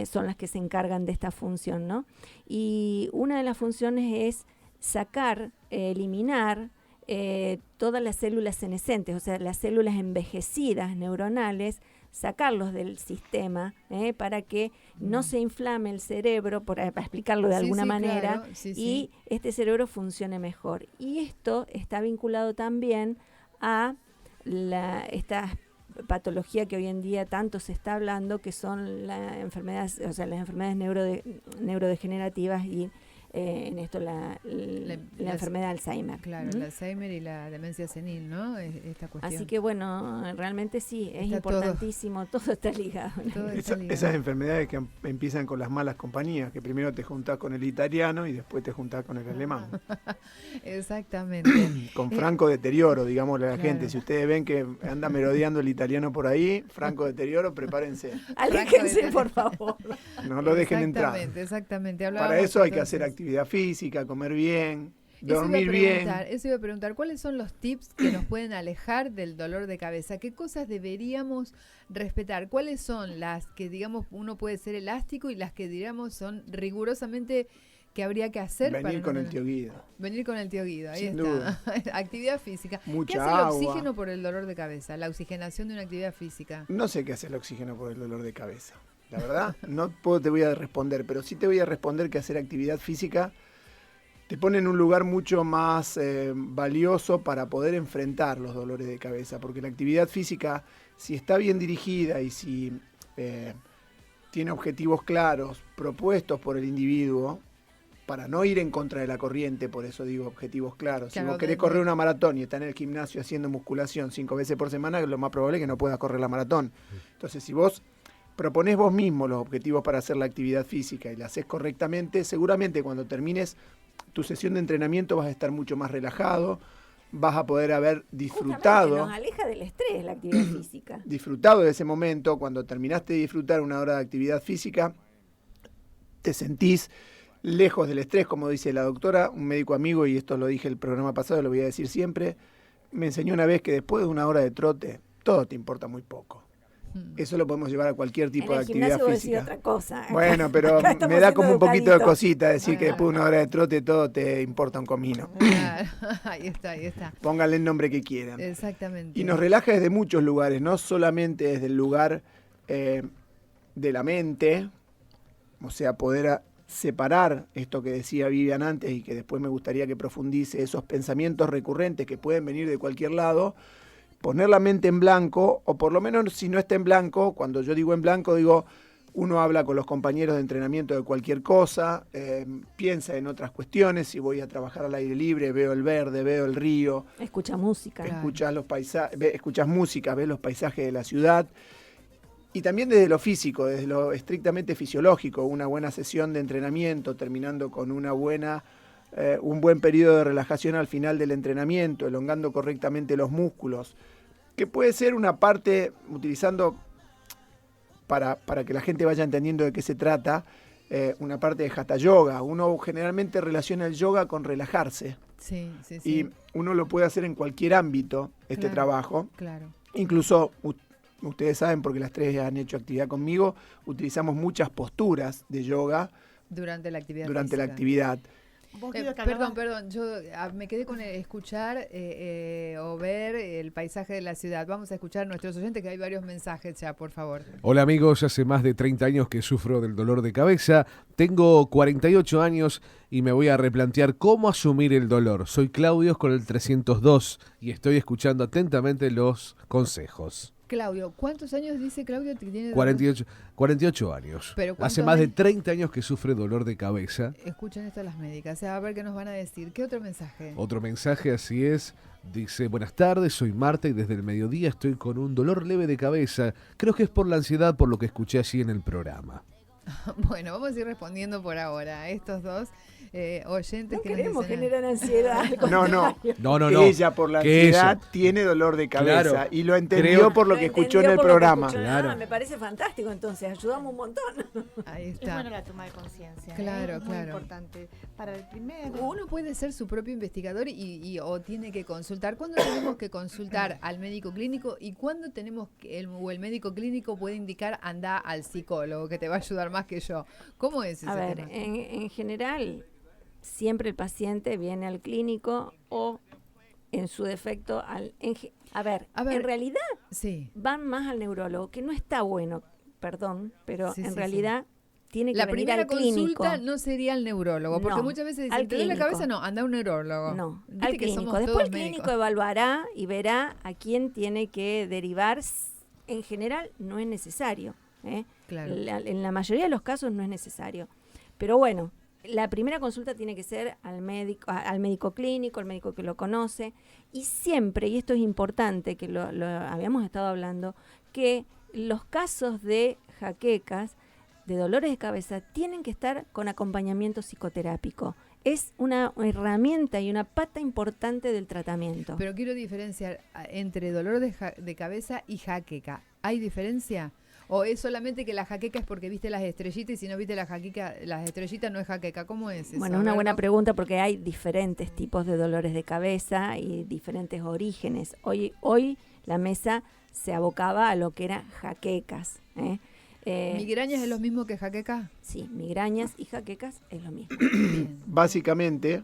son las que se encargan de esta función, ¿no? Y una de las funciones es sacar, eliminar todas las células senescentes, o sea, las células envejecidas neuronales, sacarlos del sistema para que no se inflame el cerebro, para explicarlo de alguna manera, claro, y este cerebro funcione mejor. Y esto está vinculado también a esta patología que hoy en día tanto se está hablando, que son las enfermedades neurodegenerativas y en esto la enfermedad de Alzheimer. Claro, el Alzheimer y la demencia senil, ¿no? Esta cuestión. Así que bueno, realmente sí, es importantísimo, todo está ligado. Esas enfermedades que empiezan con las malas compañías, que primero te juntás con el italiano y después te juntás con el alemán. Exactamente. Con franco deterioro, digámosle a la gente. Si ustedes ven que anda merodeando el italiano por ahí, franco deterioro, prepárense. Aléjense, por favor. No lo dejen entrar. Exactamente. Para eso hay que hacer actividad física, comer bien, dormir bien. Eso iba a preguntar, ¿cuáles son los tips que nos pueden alejar del dolor de cabeza? ¿Qué cosas deberíamos respetar? ¿Cuáles son las que, digamos, uno puede ser elástico y las que, digamos, son rigurosamente que habría que hacer? Venir con el tío Guido. Venir con el tío Guido, ahí Sin está. Actividad física. Mucha ¿Qué hace agua. el oxígeno por el dolor de cabeza? La oxigenación de una actividad física. No sé qué hace el oxígeno por el dolor de cabeza. La verdad, no te voy a responder, pero sí te voy a responder que hacer actividad física te pone en un lugar mucho más valioso para poder enfrentar los dolores de cabeza, porque la actividad física, si está bien dirigida y si tiene objetivos claros, propuestos por el individuo, para no ir en contra de la corriente, por eso digo objetivos claros. Claro, si vos querés correr una maratón y estás en el gimnasio haciendo musculación 5 veces por semana, lo más probable es que no puedas correr la maratón. Entonces, si vos proponés vos mismo los objetivos para hacer la actividad física y la haces correctamente, seguramente cuando termines tu sesión de entrenamiento vas a estar mucho más relajado, vas a poder haber disfrutado. Nos aleja del estrés la actividad física. Disfrutado de ese momento, cuando terminaste de disfrutar una hora de actividad física, te sentís lejos del estrés, como dice la doctora, un médico amigo, y esto lo dije el programa pasado, lo voy a decir siempre, me enseñó una vez que después de una hora de trote, todo te importa muy poco. Eso lo podemos llevar a cualquier tipo de actividad física. Otra cosa. Bueno, pero me da como un poquito de cosita decir que después de una hora de trote todo te importa un comino. Claro. Ahí está. Pónganle el nombre que quieran. Exactamente. Y nos relaja desde muchos lugares, no solamente desde el lugar de la mente, o sea, poder separar esto que decía Vivian antes y que después me gustaría que profundice, esos pensamientos recurrentes que pueden venir de cualquier lado, poner la mente en blanco, o por lo menos si no está en blanco, cuando yo digo en blanco, digo, uno habla con los compañeros de entrenamiento de cualquier cosa, piensa en otras cuestiones, si voy a trabajar al aire libre, veo el verde, veo el río. Escucha música. Escuchas escuchas música, ves los paisajes de la ciudad. Y también desde lo físico, desde lo estrictamente fisiológico, una buena sesión de entrenamiento, terminando con un buen periodo de relajación al final del entrenamiento, elongando correctamente los músculos, que puede ser una parte, utilizando para que la gente vaya entendiendo de qué se trata, una parte de Hatha Yoga. Uno generalmente relaciona el yoga con relajarse. Sí. Y uno lo puede hacer en cualquier ámbito, este trabajo. Claro. Incluso, ustedes saben, porque las tres han hecho actividad conmigo, utilizamos muchas posturas de yoga Durante la actividad. la actividad. Perdón, yo me quedé con escuchar o ver el paisaje de la ciudad. Vamos a escuchar a nuestros oyentes, que hay varios mensajes ya, por favor. Hola amigos, hace más de 30 años que sufro del dolor de cabeza, tengo 48 años y me voy a replantear cómo asumir el dolor. Soy Claudio con el 302 y estoy escuchando atentamente los consejos. Claudio, ¿cuántos años dice Claudio que tiene? 48 años. Pero hace más de 30 años que sufre dolor de cabeza. Escuchen esto las médicas, a ver qué nos van a decir. ¿Qué otro mensaje? Otro mensaje, así es, dice: buenas tardes, soy Marta y desde el mediodía estoy con un dolor leve de cabeza. Creo que es por la ansiedad, por lo que escuché allí en el programa. Bueno, vamos a ir respondiendo por ahora a estos dos oyentes No que queremos nos dicen... generar ansiedad. No. Ella por la ansiedad tiene dolor de cabeza, claro, y lo entendió por lo que escuchó en el programa. Claro. Me parece fantástico, entonces ayudamos un montón. Ahí Es está. bueno la toma de conciencia. Claro, Muy importante. Para el primero. Uno puede ser su propio investigador o tiene que consultar. ¿Cuándo tenemos que consultar al médico clínico y cuándo tenemos que el médico clínico puede indicar anda al psicólogo que te va a ayudar más que yo? ¿Cómo es ese A ver, tema? en general, siempre el paciente viene al clínico o, en su defecto, en realidad Sí. van más al neurólogo, que no está bueno, perdón, pero Sí, en sí, realidad tiene que La venir primera al clínico. consulta no sería al neurólogo, porque No, muchas veces al dicen, ¿te duele la clínico. cabeza? No, anda a un neurólogo. No, Viste al que clínico. somos Después todos el clínico médicos. evaluará y verá a quién tiene que derivar. En general no es necesario. Claro. En la mayoría de los casos no es necesario. Pero bueno, la primera consulta tiene que ser al médico clínico, al médico que lo conoce. Y siempre, y esto es importante, que lo habíamos estado hablando, que los casos de jaquecas, de dolores de cabeza, tienen que estar con acompañamiento psicoterápico. Es una herramienta y una pata importante del tratamiento. Pero quiero diferenciar entre dolor de cabeza y jaqueca. ¿Hay diferencia? ¿O es solamente que la jaqueca es porque viste las estrellitas y si no viste las estrellitas no es jaqueca? ¿Cómo es eso? Bueno, A una ver, buena ¿no? pregunta, porque hay diferentes tipos de dolores de cabeza y diferentes orígenes. Hoy la mesa se abocaba a lo que eran jaquecas. ¿Migrañas es lo mismo que jaqueca? Sí, migrañas y jaquecas es lo mismo. Bien. Básicamente,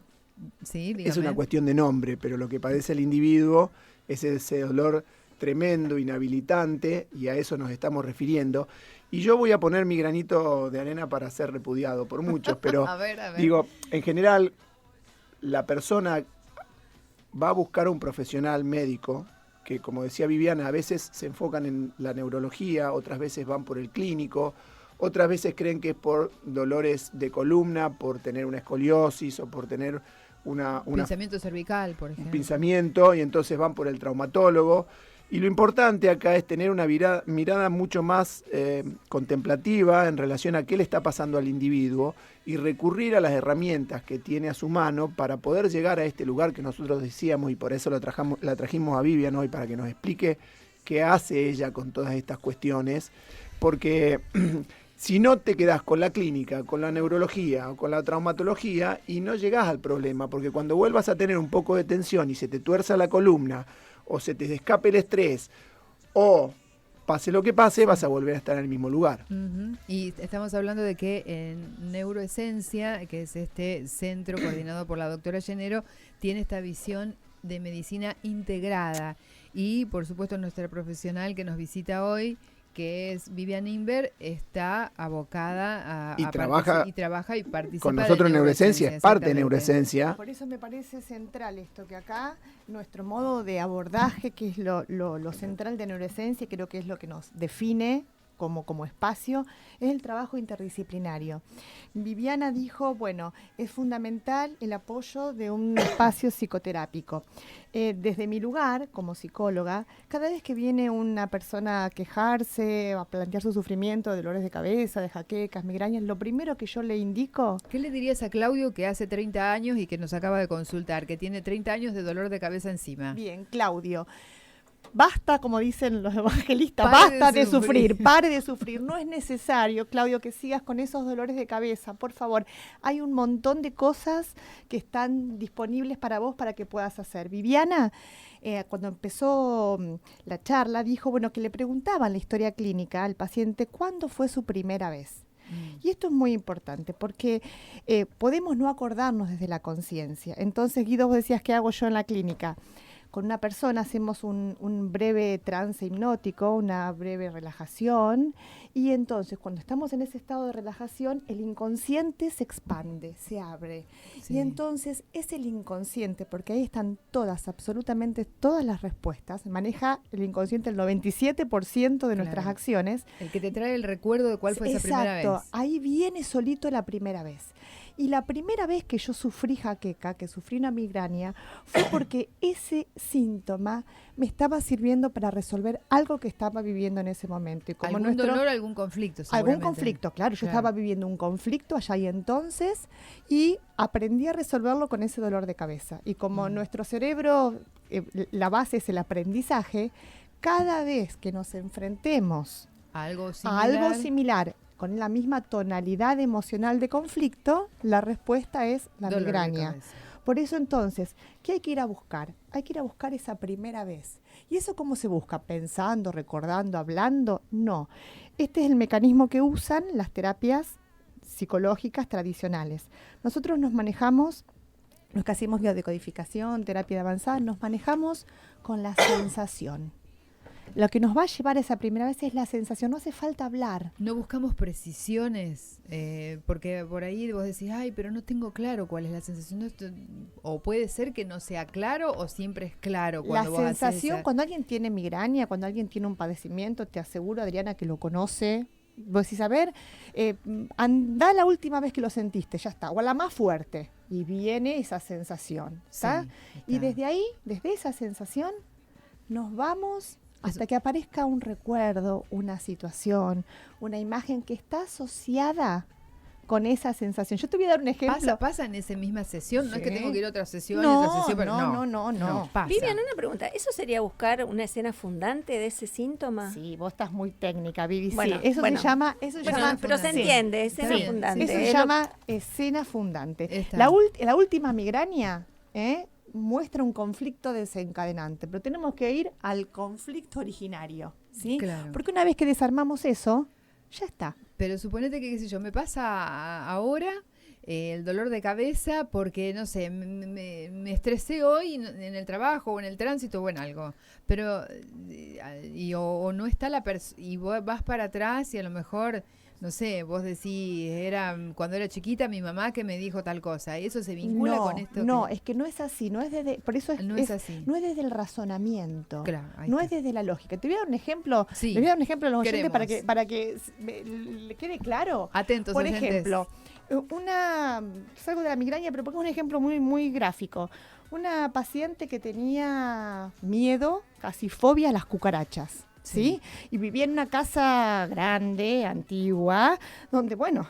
Sí, es dígame. una cuestión de nombre, pero lo que padece el individuo es ese dolor tremendo, inhabilitante, y a eso nos estamos refiriendo. Y yo voy a poner mi granito de arena para ser repudiado por muchos, pero A ver. digo, en general, la persona va a buscar a un profesional médico que, como decía Viviana, a veces se enfocan en la neurología, otras veces van por el clínico, otras veces creen que es por dolores de columna, por tener una escoliosis o por tener una Pinzamiento cervical, por un ejemplo. pinzamiento, y entonces van por el traumatólogo. Y lo importante acá es tener una mirada mucho más contemplativa en relación a qué le está pasando al individuo y recurrir a las herramientas que tiene a su mano para poder llegar a este lugar que nosotros decíamos, y por eso la trajimos a Vivian hoy para que nos explique qué hace ella con todas estas cuestiones, porque si no te quedás con la clínica, con la neurología o con la traumatología y no llegás al problema, porque cuando vuelvas a tener un poco de tensión y se te tuerza la columna o se te escape el estrés o pase lo que pase, vas a volver a estar en el mismo lugar. Ujú. Y estamos hablando de que en Neuroesencia, que es este centro coordinado por la doctora Llenero, tiene esta visión de medicina integrada. Y por supuesto nuestra profesional que nos visita hoy, que es Viviana Inver, está abocada Y trabaja y participa con nosotros en Neuroesencia, es parte de Neuroesencia. Por eso me parece central esto, que acá nuestro modo de abordaje, que es lo central de Neuroesencia, creo que es lo que nos define como espacio, es el trabajo interdisciplinario. Viviana dijo, bueno, es fundamental el apoyo de un espacio psicoterápico. Desde mi lugar, como psicóloga, cada vez que viene una persona a quejarse, a plantear su sufrimiento de dolores de cabeza, de jaquecas, migrañas, lo primero que yo le indico... ¿Qué le dirías a Claudio, que hace 30 años y que nos acaba de consultar, que tiene 30 años de dolor de cabeza encima? Bien, Claudio. Basta, como dicen los evangelistas, Pare basta de de sufrir, pare de sufrir. No es necesario, Claudio, que sigas con esos dolores de cabeza, por favor. Hay un montón de cosas que están disponibles para vos para que puedas hacer. Viviana, cuando empezó la charla, dijo, bueno, que le preguntaban la historia clínica al paciente, ¿cuándo fue su primera vez? Y esto es muy importante porque podemos no acordarnos desde la conciencia. Entonces, Guido, vos decías, ¿qué hago yo en la clínica? Con una persona hacemos un breve trance hipnótico, una breve relajación, y entonces cuando estamos en ese estado de relajación, el inconsciente se expande, se abre. Sí. Y entonces es el inconsciente, porque ahí están todas, absolutamente todas las respuestas. Maneja el inconsciente el 97% de nuestras acciones. El que te trae el recuerdo de cuál fue esa primera vez. Exacto, ahí viene solito la primera vez. Y la primera vez que yo sufrí jaqueca, que sufrí una migraña, fue porque ese síntoma me estaba sirviendo para resolver algo que estaba viviendo en ese momento. Y como ¿Algún dolor, algún conflicto? Algún conflicto, claro. Yo estaba viviendo un conflicto allá y entonces, y aprendí a resolverlo con ese dolor de cabeza. Y como nuestro cerebro, la base es el aprendizaje, cada vez que nos enfrentemos a algo similar, con la misma tonalidad emocional de conflicto, la respuesta es la migraña. Por eso entonces, ¿qué hay que ir a buscar? Hay que ir a buscar esa primera vez. ¿Y eso cómo se busca? ¿Pensando, recordando, hablando? No. Este es el mecanismo que usan las terapias psicológicas tradicionales. Nosotros nos manejamos, los que hacemos biodecodificación, terapia de avanzada, nos manejamos con la sensación. Lo que nos va a llevar a esa primera vez es la sensación, no hace falta hablar. No buscamos precisiones, porque por ahí vos decís, ay, pero no tengo claro cuál es la sensación. O puede ser que no sea claro o siempre es claro. Cuando La sensación, cuando alguien tiene migraña, cuando alguien tiene un padecimiento, te aseguro, Adriana, que lo conoce. Vos decís, a ver, anda la última vez que lo sentiste, ya está, o a la más fuerte. Y viene esa sensación, ¿está? Sí, está. Y desde ahí, desde esa sensación, nos vamos hasta que aparezca un recuerdo, una situación, una imagen que está asociada con esa sensación. Yo te voy a dar un ejemplo. ¿Pasa en esa misma sesión? No es que tengo que ir a otra sesión, No, pero no. Pasa. Vivian, una pregunta. ¿Eso sería buscar una escena fundante de ese síntoma? Sí, vos estás muy técnica, Vivi. Bueno, sí, eso se llama... pero se entiende, escena Sí, fundante. Eso se llama escena fundante. Está. La última migraña muestra un conflicto desencadenante, pero tenemos que ir al conflicto originario, ¿sí? Claro. Porque una vez que desarmamos eso, ya está. Pero suponete que, qué sé yo, me pasa ahora el dolor de cabeza porque, no sé, me estresé hoy en el trabajo o en el tránsito o en algo. Pero, o no está y vos vas para atrás y a lo mejor... No sé, vos decís, cuando era chiquita mi mamá que me dijo tal cosa. ¿Y eso se vincula con esto? No, es que no es así. No es desde, por eso es así. No es desde el razonamiento. Claro, no es desde la lógica. Te voy a dar un ejemplo. Sí, le voy a dar un ejemplo a los oyentes queremos. para que le quede claro. Atentos, por oyentes. ejemplo, salgo de la migraña, pero pongo un ejemplo muy, muy gráfico. Una paciente que tenía miedo, casi fobia a las cucarachas. ¿Sí? Y vivía en una casa grande, antigua, donde, bueno,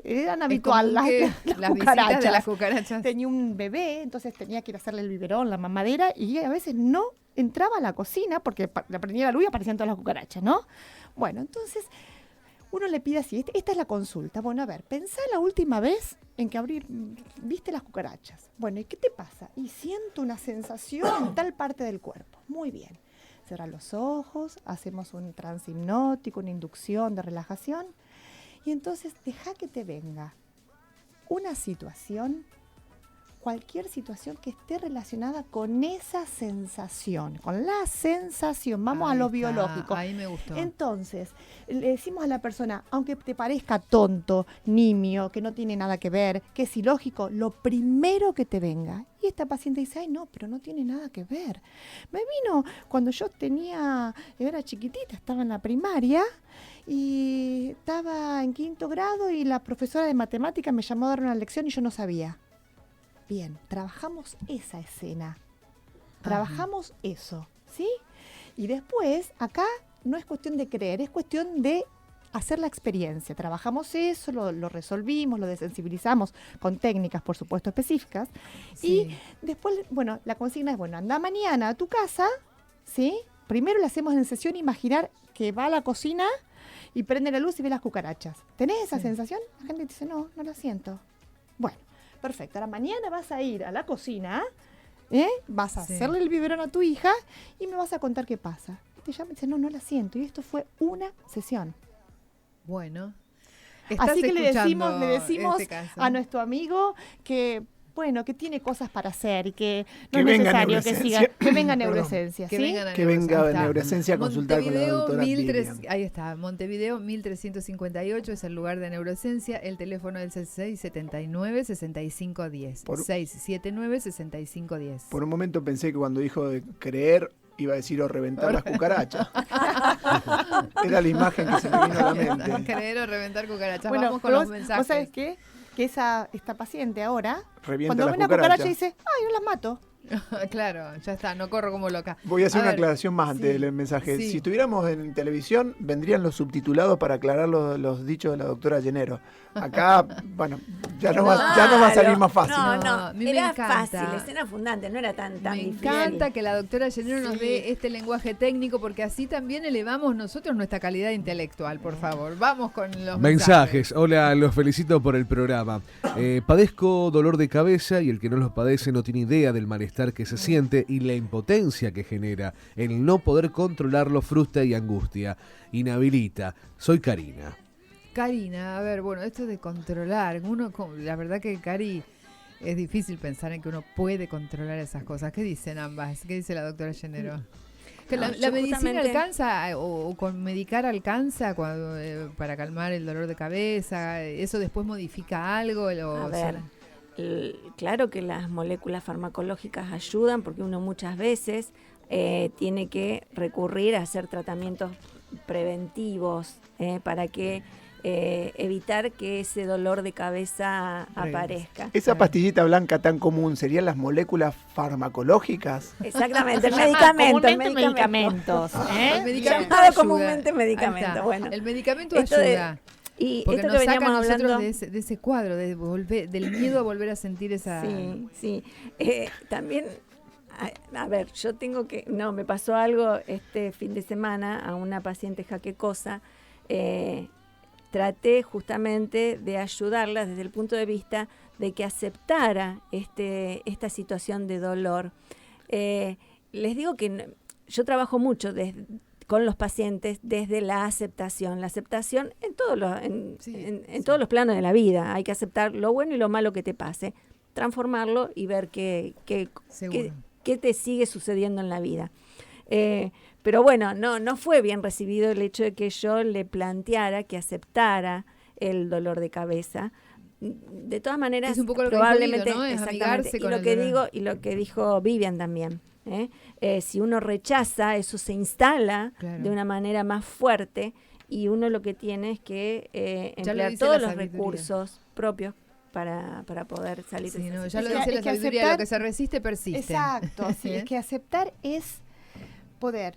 eran habitual las visitas de las cucarachas. Tenía un bebé, entonces tenía que ir a hacerle el biberón, la mamadera, y a veces no entraba a la cocina porque le prendía la luz y aparecían todas las cucarachas, ¿no? Bueno, entonces uno le pide así, esta es la consulta. Bueno, a ver, pensá la última vez en que viste las cucarachas. Bueno, ¿y qué te pasa? Y siento una sensación en tal parte del cuerpo. Muy bien. Cerrar los ojos, hacemos un trance hipnótico, una inducción de relajación, y entonces deja que te venga una situación cualquier situación que esté relacionada con esa sensación, con la sensación. Vamos a Ahí lo está, biológico. Ahí me gustó. Entonces, le decimos a la persona, aunque te parezca tonto, nimio, que no tiene nada que ver, que es ilógico, lo primero que te venga. Y esta paciente dice, ay no, pero no tiene nada que ver. Me vino cuando yo era chiquitita, estaba en la primaria y estaba en 5º grado y la profesora de matemáticas me llamó a dar una lección y yo no sabía. Bien, trabajamos esa escena, trabajamos eso, ¿sí? Y después, acá no es cuestión de creer, es cuestión de hacer la experiencia. Trabajamos eso, lo resolvimos, lo desensibilizamos con técnicas, por supuesto, específicas. Sí. Y después, bueno, la consigna es, bueno, anda mañana a tu casa, ¿sí? Primero le hacemos en sesión imaginar que va a la cocina y prende la luz y ve las cucarachas. ¿Tenés esa sensación? La gente dice, no la siento. Bueno. Perfecto, ahora mañana vas a ir a la cocina, vas a hacerle el biberón a tu hija y me vas a contar qué pasa. Y te llama y dice, no la siento. Y esto fue una sesión. Bueno. Así que le decimos este caso. a nuestro amigo que, bueno, que tiene cosas para hacer y que no Que es venga necesario que Neuroesencia. siga, que venga Perdón. Neuroesencia, Que ¿sí? vengan a Que venga Ahí está. Neuroesencia a consultar con la doctora Vivian. Ahí está, Montevideo 1358 es el lugar de Neuroesencia, el teléfono es el 679-6510. Por- 679-6510. Por un momento pensé que cuando dijo de creer iba a decir o reventar las cucarachas. Era la imagen que se me vino a la mente. Creer o reventar cucarachas. Bueno, Vamos con pero los mensajes. ¿vos sabés qué? Que esta paciente ahora, Revienta cuando las ve una cucaracha cucarachas. dice, ay, yo las mato. Claro, ya está, no corro como loca. Voy a hacer una ver, aclaración más antes sí, del mensaje. sí. Si estuviéramos en televisión, vendrían los subtitulados para aclarar los dichos de la doctora Llenero. Acá, bueno, ya no va a salir más fácil. No, No, a mí me era encanta. fácil, escena fundante, no era tan Me difícil. encanta que la doctora Llenero nos Sí. dé este lenguaje técnico porque así también elevamos nosotros nuestra calidad intelectual, por favor. Vamos con los Mensajes. Hola, los felicito por el programa. Padezco dolor de cabeza y el que no los padece no tiene idea del malestar que se siente y la impotencia que genera. El no poder controlarlo frustra y angustia. Inhabilita. Soy Karina. Karina, a ver, bueno, esto de controlar, la verdad que Cari, es difícil pensar en que uno puede controlar esas cosas. ¿Qué dicen ambas? ¿Qué dice la doctora Llenero? Que No, la yo medicina justamente- alcanza, o con medicar alcanza para calmar el dolor de cabeza, ¿eso después modifica algo? A ver, claro que las moléculas farmacológicas ayudan porque uno muchas veces tiene que recurrir a hacer tratamientos preventivos para que evitar que ese dolor de cabeza aparezca. Esa pastillita blanca tan común, ¿serían las moléculas farmacológicas? Exactamente, el Se llama medicamento, el comúnmente medicamento. El medicamento Llamado ayuda. comúnmente Ahí medicamento, está. bueno. El medicamento Esto de- ayuda. Y Porque esto nos que saca a veníamos nosotros hablando... de ese cuadro, del miedo a volver a sentir esa... Sí, sí. También, a ver, me pasó algo este fin de semana a una paciente jaquecosa. Traté justamente de ayudarla desde el punto de vista de que aceptara esta situación de dolor. Les digo que yo trabajo mucho con los pacientes desde la aceptación. La aceptación en todos todos los planos de la vida. Hay que aceptar lo bueno y lo malo que te pase, transformarlo y ver qué te sigue sucediendo en la vida. Pero bueno, no fue bien recibido el hecho de que yo le planteara que aceptara el dolor de cabeza. De todas maneras, Es un poco lo que probablemente dijo Guido, ¿no? Es amigarse y con lo el que dolor. digo y lo que dijo Vivian también. Si uno rechaza, eso se instala Claro. de una manera más fuerte y uno lo que tiene es que Ya lo emplear dice todos la los sabiduría. recursos propios para poder salir Sí, de no, esa ya lo Es que- dice la es que sabiduría, aceptar- lo que se resiste persiste. Exacto, sí, es que aceptar es poder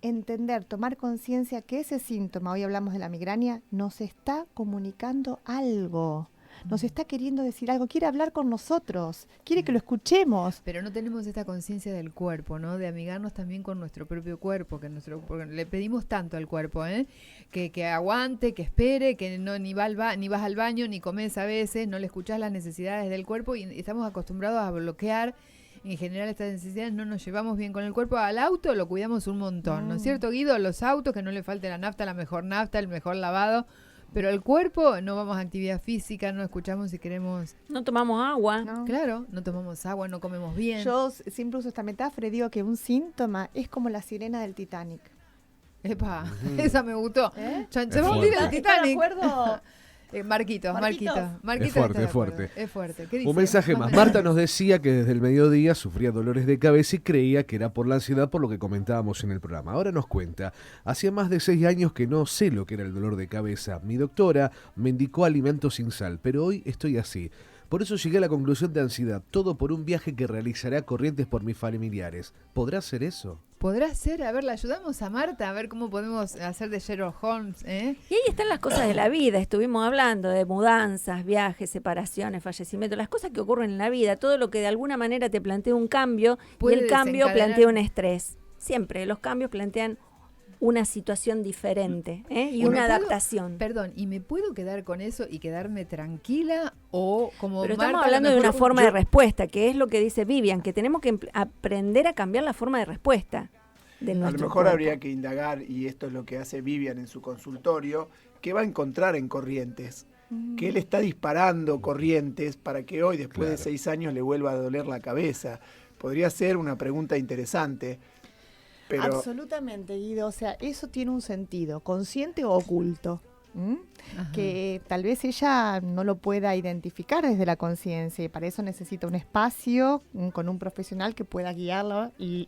entender, tomar conciencia que ese síntoma, hoy hablamos de la migraña, nos está comunicando algo, nos está queriendo decir algo, quiere hablar con nosotros, quiere que lo escuchemos. Pero no tenemos esta conciencia del cuerpo, ¿no? De amigarnos también con nuestro propio cuerpo, porque le pedimos tanto al cuerpo, que aguante, que espere, que no ni vas al baño, ni comes a veces, no le escuchás las necesidades del cuerpo y estamos acostumbrados a bloquear. En general estas necesidades no nos llevamos bien con el cuerpo. Al auto lo cuidamos un montón, ¿no es cierto, Guido? Los autos, que no le falte la nafta, la mejor nafta, el mejor lavado. Pero el cuerpo, no vamos a actividad física, no escuchamos si queremos. No tomamos agua. ¿no? Claro, no tomamos agua, no comemos bien. Yo siempre uso esta metáfora y digo que un síntoma es como la sirena del Titanic. Epa, esa me gustó. ¿Eh? Se Es va a hundir el fuerte. ¿Está de Titanic. acuerdo? Marquitos. Es fuerte, es fuerte. Es fuerte. ¿Qué dice? Un mensaje más. Marta nos decía que desde el mediodía sufría dolores de cabeza y creía que era por la ansiedad, por lo que comentábamos en el programa. Ahora nos cuenta, hacía más de 6 años que no sé lo que era el dolor de cabeza. Mi doctora me indicó alimentos sin sal, pero hoy estoy así. Por eso llegué a la conclusión de ansiedad. Todo por un viaje que realizaré a Corrientes por mis familiares. ¿Podrá ser eso? ¿Podrá ser? A ver, le ayudamos a Marta a ver cómo podemos hacer de Sherlock Holmes, ¿eh? Y ahí están las cosas de la vida. Estuvimos hablando de mudanzas, viajes, separaciones, fallecimientos, las cosas que ocurren en la vida, todo lo que de alguna manera te plantea un cambio y Puede el cambio desencadenar- plantea un estrés. Siempre los cambios plantean una situación diferente, ¿eh? Y ¿Y me una puedo- adaptación. Perdón, ¿y me puedo quedar con eso y quedarme tranquila o como Pero Marta, estamos a lo hablando de una mejor forma yo- de respuesta, que es lo que dice Vivian, que tenemos que aprender a cambiar la forma de respuesta de A lo nuestro mejor cuerpo. habría que indagar, y esto es lo que hace Vivian en su consultorio, qué va a encontrar en Corrientes. Que él está disparando Corrientes para que hoy, después de Claro. 6 años, le vuelva a doler la cabeza. Podría ser una pregunta interesante. Pero Absolutamente, Guido. O sea, eso tiene un sentido, consciente o oculto. ¿m? Ajá. Que tal vez ella no lo pueda identificar desde la conciencia y para eso necesita un espacio con un profesional que pueda guiarla y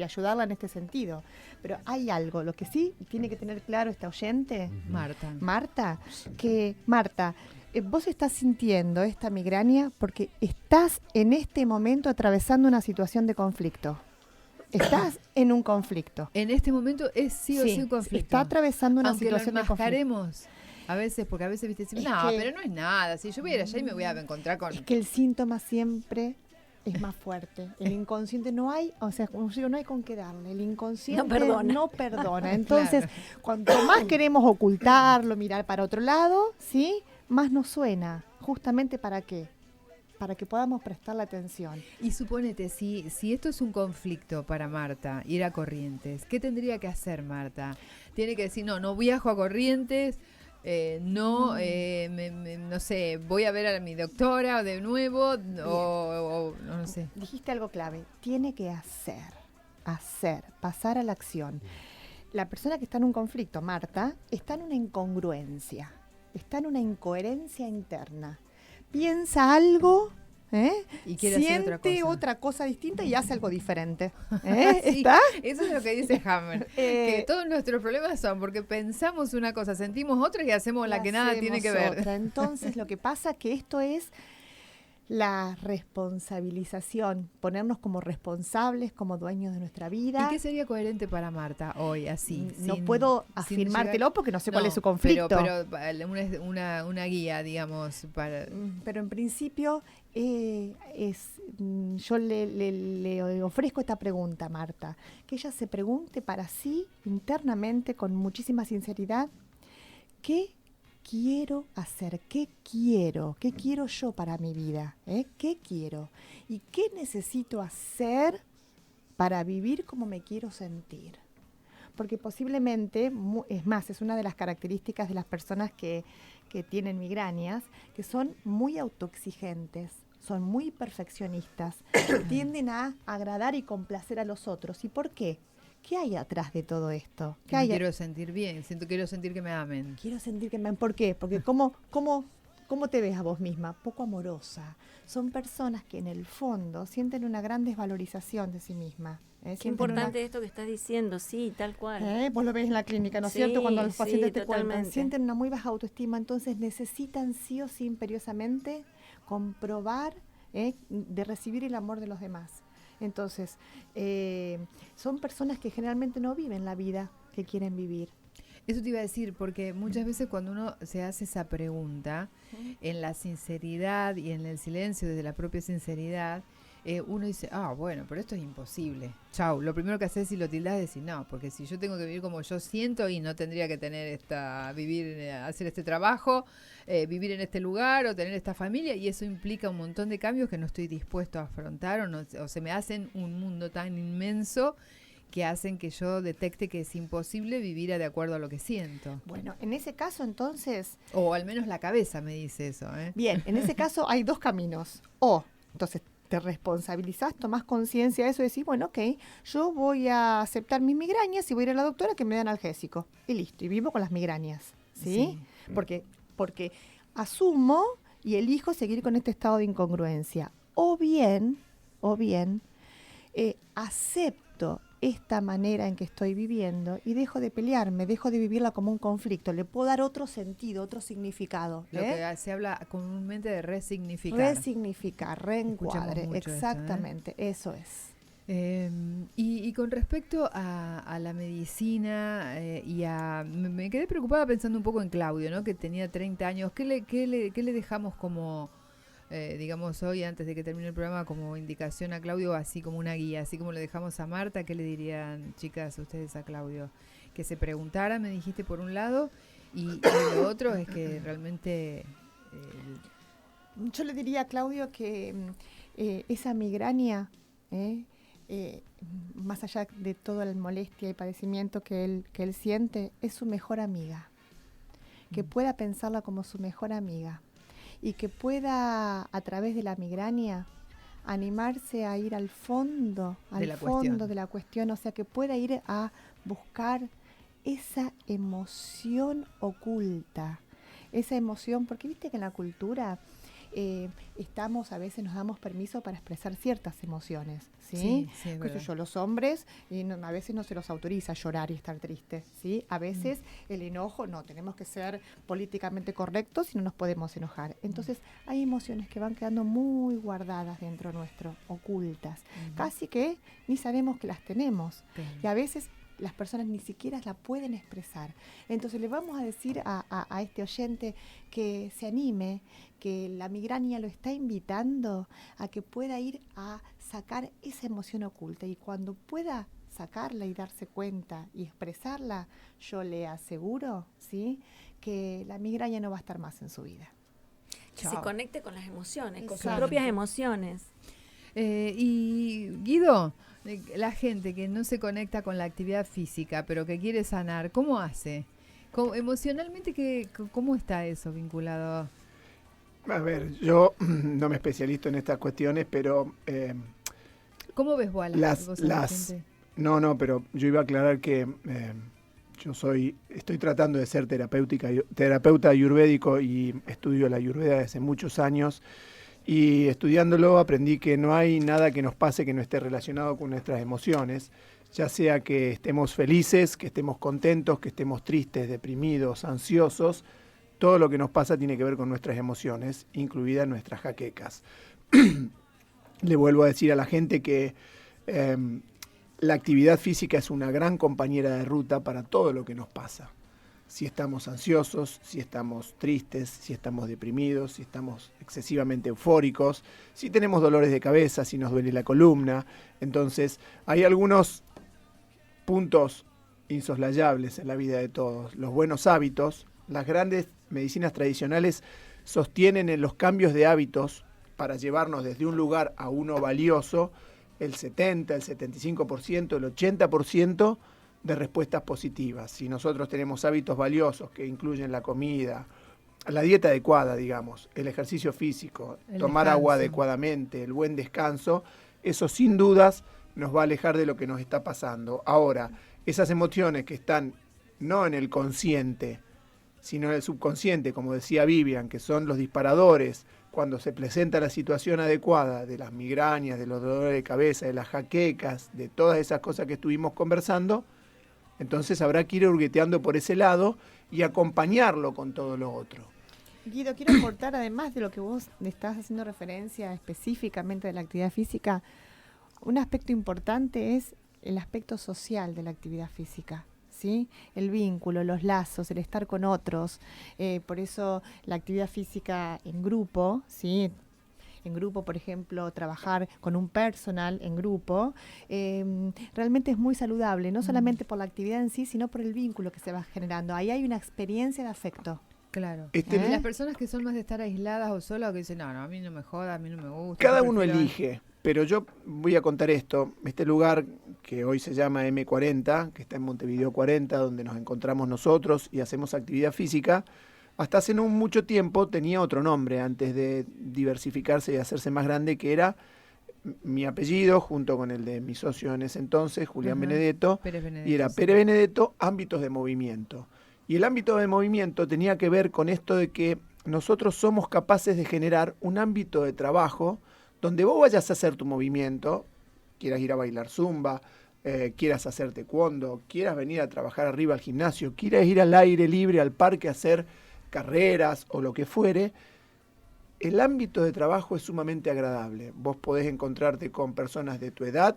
ayudarla en este sentido. Pero hay algo, lo que sí tiene que tener claro esta oyente, Marta, vos estás sintiendo esta migraña porque estás en este momento atravesando una situación de conflicto. Estás en un conflicto. En este momento es sí o sí un conflicto. Está atravesando una Aunque situación lo de conflicto. enmascaremos a veces, porque a veces viste decimos, Es no, que- pero no es nada. Si yo voy a ir allá y me voy a encontrar con. Es que el síntoma siempre es más fuerte. El inconsciente no hay, o sea, como digo, no hay con qué darle. El inconsciente No perdona. no perdona. Entonces, cuanto más queremos ocultarlo, mirar para otro lado, ¿sí? Más nos suena. ¿Justamente para qué? Para que podamos prestarle atención. Y suponete, si esto es un conflicto para Marta, ir a Corrientes, ¿qué tendría que hacer Marta? Tiene que decir, no viajo a Corrientes, no sé, voy a ver a mi doctora de nuevo, o no sé. Dijiste algo clave. Tiene que hacer, pasar a la acción. La persona que está en un conflicto, Marta, está en una incongruencia, está en una incoherencia interna. Piensa algo, Y quiere hacer siente otra cosa. cosa distinta y hace algo diferente. Sí, ¿Está? eso es lo que dice Hammer. Que todos nuestros problemas son porque pensamos una cosa, sentimos otra y hacemos la que nada tiene que ver. Otra. Entonces, lo que pasa que esto es la responsabilización, ponernos como responsables, como dueños de nuestra vida. ¿Y qué sería coherente para Marta hoy, así? No sin- puedo sin afirmártelo llegar- porque no sé cuál No, es su conflicto. Pero una guía, digamos, para... Pero en principio yo le ofrezco esta pregunta, Marta, que ella se pregunte para sí internamente con muchísima sinceridad, ¿qué quiero hacer? ¿Qué quiero? ¿Qué quiero yo para mi vida? ¿Qué quiero? ¿Y qué necesito hacer para vivir como me quiero sentir? Porque posiblemente, es más, es una de las características de las personas que tienen migrañas, que son muy autoexigentes, son muy perfeccionistas, tienden a agradar y complacer a los otros. ¿Y por qué? ¿Qué hay atrás de todo esto? ¿Qué Me hay quiero sentir bien, quiero sentir que me amen. Quiero sentir que me... ¿Por qué? Porque ¿cómo te ves a vos misma? Poco amorosa. Son personas que en el fondo sienten una gran desvalorización de sí misma. Qué importante esto que estás diciendo, sí, tal cual. Vos lo ves en la clínica, ¿no es Sí, cierto? Cuando los sí, pacientes te cuentan, totalmente. sienten una muy baja autoestima, entonces necesitan sí o sí imperiosamente comprobar de recibir el amor de los demás. Entonces, son personas que generalmente no viven la vida que quieren vivir. Eso te iba a decir, porque muchas veces cuando uno se hace esa pregunta, en la sinceridad y en el silencio, desde la propia sinceridad, uno dice, bueno, pero esto es imposible. Chau, lo primero que haces si lo tildás es decir, no, porque si yo tengo que vivir como yo siento y no tendría que tener hacer este trabajo, vivir en este lugar o tener esta familia, y eso implica un montón de cambios que no estoy dispuesto a afrontar o se me hacen un mundo tan inmenso que hacen que yo detecte que es imposible vivir de acuerdo a lo que siento. Bueno, en ese caso entonces, O al menos la cabeza me dice eso, ¿eh? bien, en ese caso hay dos caminos. O, entonces, te responsabilizás, tomás conciencia de eso y decís, bueno, ok, yo voy a aceptar mis migrañas y voy a ir a la doctora que me dé analgésico. Y listo, y vivo con las migrañas, ¿sí? Porque asumo y elijo seguir con este estado de incongruencia. O bien, acepto esta manera en que estoy viviendo y dejo de pelearme, dejo de vivirla como un conflicto. Le puedo dar otro sentido, otro significado. Lo que se habla comúnmente de resignificar. Resignificar, reencuadre, Escuchamos mucho exactamente, eso es. Y con respecto a la medicina me quedé preocupada pensando un poco en Claudio, ¿no? Que tenía 30 años. ¿Qué le dejamos como, digamos, hoy, antes de que termine el programa, como indicación a Claudio, así como una guía, así como le dejamos a Marta? ¿Qué le dirían, chicas, ustedes a Claudio? Que se preguntara, me dijiste, por un lado, y lo otro es que realmente... Yo le diría a Claudio que esa migraña, más allá de toda la molestia y padecimiento que él siente, es su mejor amiga. Que pueda pensarla como su mejor amiga y que pueda, a través de la migraña, animarse a ir al fondo de la cuestión, o sea, que pueda ir a buscar esa emoción oculta, esa emoción, porque viste que en la cultura a veces nos damos permiso para expresar ciertas emociones, ¿sí? Sí, es Qué sé verdad. yo, los hombres a veces no se los autoriza a llorar y estar tristes, ¿sí? A veces el enojo, no, tenemos que ser políticamente correctos y no nos podemos enojar. Entonces hay emociones que van quedando muy guardadas dentro nuestro, ocultas, casi que ni sabemos que las tenemos. Y a veces las personas ni siquiera la pueden expresar. Entonces le vamos a decir a este oyente que se anime, que la migraña lo está invitando a que pueda ir a sacar esa emoción oculta, y cuando pueda sacarla y darse cuenta y expresarla, yo le aseguro, ¿sí?, que la migraña no va a estar más en su vida. Que se conecte con las emociones, con sus Exacto. propias emociones. Y Guido, la gente que no se conecta con la actividad física, pero que quiere sanar, ¿cómo hace? Emocionalmente, ¿cómo está eso vinculado? A ver, yo no me especializo en estas cuestiones, pero ¿Cómo ves vos a la gente? No, pero yo iba a aclarar que yo estoy tratando de ser terapeuta ayurvédico y estudio la ayurveda desde muchos años, y estudiándolo aprendí que no hay nada que nos pase que no esté relacionado con nuestras emociones, ya sea que estemos felices, que estemos contentos, que estemos tristes, deprimidos, ansiosos. Todo lo que nos pasa tiene que ver con nuestras emociones, incluidas nuestras jaquecas. Le vuelvo a decir a la gente que la actividad física es una gran compañera de ruta para todo lo que nos pasa. Si estamos ansiosos, si estamos tristes, si estamos deprimidos, si estamos excesivamente eufóricos, si tenemos dolores de cabeza, si nos duele la columna. Entonces, hay algunos puntos insoslayables en la vida de todos. Los buenos hábitos, las grandes medicinas tradicionales sostienen en los cambios de hábitos para llevarnos desde un lugar a uno valioso el 70, el 75%, el 80% de respuestas positivas. Si nosotros tenemos hábitos valiosos que incluyen la comida, la dieta adecuada, digamos, el ejercicio físico, tomar agua adecuadamente, el buen descanso, eso sin dudas nos va a alejar de lo que nos está pasando. Ahora, esas emociones que están no en el consciente, sino en el subconsciente, como decía Vivian, que son los disparadores cuando se presenta la situación adecuada de las migrañas, de los dolores de cabeza, de las jaquecas, de todas esas cosas que estuvimos conversando. Entonces habrá que ir hurgueteando por ese lado y acompañarlo con todo lo otro. Guido, quiero aportar, además de lo que vos estás haciendo referencia específicamente de la actividad física, un aspecto importante es el aspecto social de la actividad física, ¿sí? El vínculo, los lazos, el estar con otros. Por eso la actividad física en grupo, ¿sí?, en grupo, por ejemplo, trabajar con un personal en grupo, realmente es muy saludable, no solamente por la actividad en sí, sino por el vínculo que se va generando. Ahí hay una experiencia de afecto. Claro. Y las personas que son más de estar aisladas o solas, o que dicen, no, a mí no me joda, a mí no me gusta. Cada uno elige, pero yo voy a contar esto. Este lugar que hoy se llama M40, que está en Montevideo 40, donde nos encontramos nosotros y hacemos actividad física, hasta hace no mucho tiempo tenía otro nombre, antes de diversificarse y hacerse más grande, que era mi apellido, junto con el de mi socio en ese entonces, Julián Benedetto, y era Pérez Benedetto, ámbitos de movimiento. Y el ámbito de movimiento tenía que ver con esto de que nosotros somos capaces de generar un ámbito de trabajo donde vos vayas a hacer tu movimiento, quieras ir a bailar zumba, quieras hacer taekwondo, quieras venir a trabajar arriba al gimnasio, quieras ir al aire libre, al parque a hacer carreras o lo que fuere, el ámbito de trabajo es sumamente agradable. Vos podés encontrarte con personas de tu edad,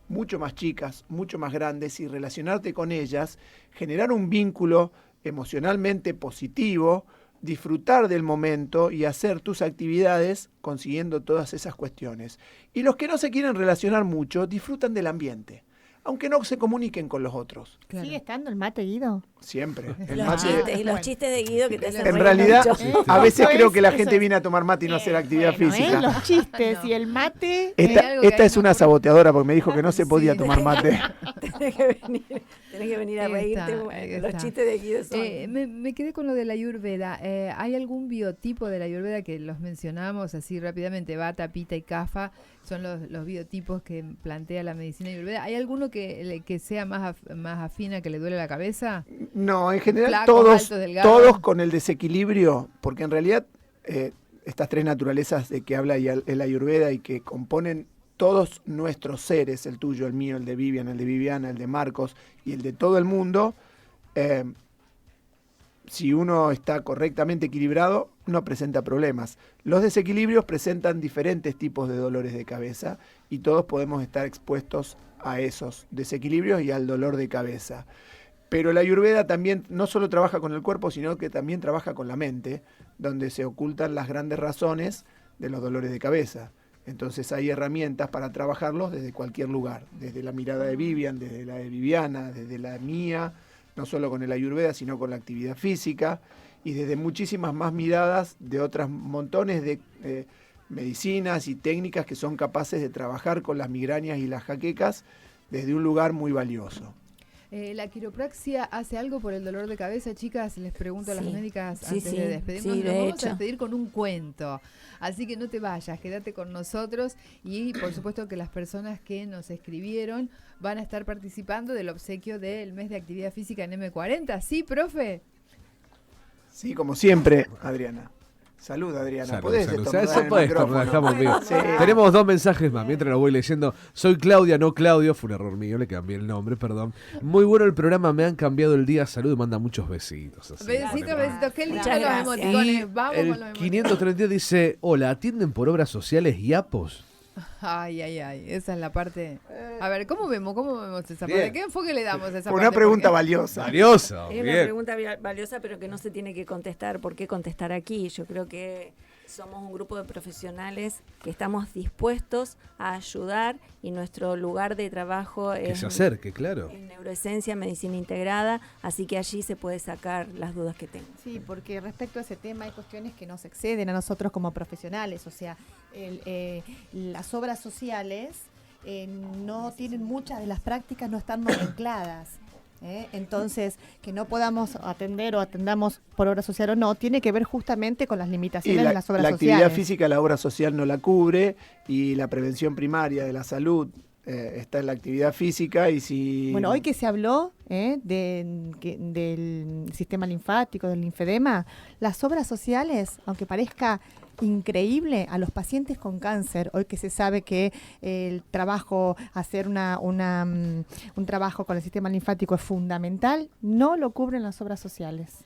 mucho más chicas, mucho más grandes, y relacionarte con ellas, generar un vínculo emocionalmente positivo, disfrutar del momento y hacer tus actividades consiguiendo todas esas cuestiones. Y los que no se quieren relacionar mucho disfrutan del ambiente, aunque no se comuniquen con los otros. Claro. ¿Sigue estando el mate, Guido? Siempre. El Los mate, chistes, y los chistes de Guido que te hacen en reír realidad, mucho. a veces Eso creo es, que la eso gente es. viene a tomar mate y no hacer actividad Bueno, física. los chistes No. y el mate. Hay algo que Esta ahí es me una ocurre. saboteadora porque me dijo que no se podía Sí. tomar mate. Tenés que venir a Ahí reírte. está, Bueno, ahí los está. chistes de Guido son... Me quedé con lo de la Ayurveda. ¿Hay algún biotipo de la Ayurveda que los mencionamos así rápidamente? Vata, Pitta y Kapha son los biotipos que plantea la medicina Ayurveda. ¿Hay alguno que sea más afín a que le duele la cabeza? No, en general Flacos, todos, altos, delgados. todos con el desequilibrio, porque en realidad estas tres naturalezas de que habla el Ayurveda y que componen todos nuestros seres, el tuyo, el mío, el de Vivian, el de Viviana, el de Marcos y el de todo el mundo, si uno está correctamente equilibrado, no presenta problemas. Los desequilibrios presentan diferentes tipos de dolores de cabeza y todos podemos estar expuestos a esos desequilibrios y al dolor de cabeza. Pero la Ayurveda también no solo trabaja con el cuerpo, sino que también trabaja con la mente, donde se ocultan las grandes razones de los dolores de cabeza. Entonces hay herramientas para trabajarlos desde cualquier lugar, desde la mirada de Vivian, desde la de Viviana, desde la mía, no solo con el Ayurveda, sino con la actividad física, y desde muchísimas más miradas de otras montones de medicinas y técnicas que son capaces de trabajar con las migrañas y las jaquecas desde un lugar muy valioso. ¿La quiropraxia hace algo por el dolor de cabeza, chicas? Les pregunto a las Sí. médicas Sí, antes sí. de despedirnos. Sí, Nos de vamos hecho. a despedir con un cuento. Así que no te vayas, quédate con nosotros. Y por supuesto que las personas que nos escribieron van a estar participando del obsequio del mes de actividad física en M40. ¿Sí, profe? Sí, como siempre, Adriana. Salud, Adriana. Salud, ¿Podés salud. estornudar Eso en el puede micrófono? estornudar, estamos vivos. Sí. Tenemos dos mensajes más, mientras lo voy leyendo. Soy Claudia, no Claudio, fue un error mío, le cambié el nombre, perdón. Muy bueno el programa, me han cambiado el día, salud, manda muchos besitos. Así. Besitos, besitos. Qué lindo Muchas los gracias. emoticones. Y Vamos con los el emoticones. 532 dice, hola, ¿atienden por obras sociales y APOS? Ay, ay, ay. Esa es la parte. A ver, ¿cómo vemos esa Bien. parte? ¿Qué enfoque le damos a esa Fue parte? una pregunta Porque- valiosa. Valioso, Es una bien. pregunta valiosa, pero que no se tiene que contestar. ¿Por qué contestar aquí? Yo creo que somos un grupo de profesionales que estamos dispuestos a ayudar y nuestro lugar de trabajo Que es se acerque, claro. en neuroesencia, medicina integrada, así que allí se puede sacar las dudas que tengo. Sí, porque respecto a ese tema hay cuestiones que nos exceden a nosotros como profesionales, o sea, las obras sociales no tienen muchas de las prácticas, no están nomencladas. Entonces, que no podamos atender o atendamos por obra social o no, tiene que ver justamente con las Y limitaciones de las obras la actividad sociales. física, la obra social no la cubre, y la prevención primaria de la salud está en la actividad física. Y si Bueno, hoy que se habló del sistema linfático, del linfedema, las obras sociales, aunque parezca increíble, a los pacientes con cáncer, hoy que se sabe que el trabajo, hacer un trabajo con el sistema linfático es fundamental, no lo cubren las obras sociales.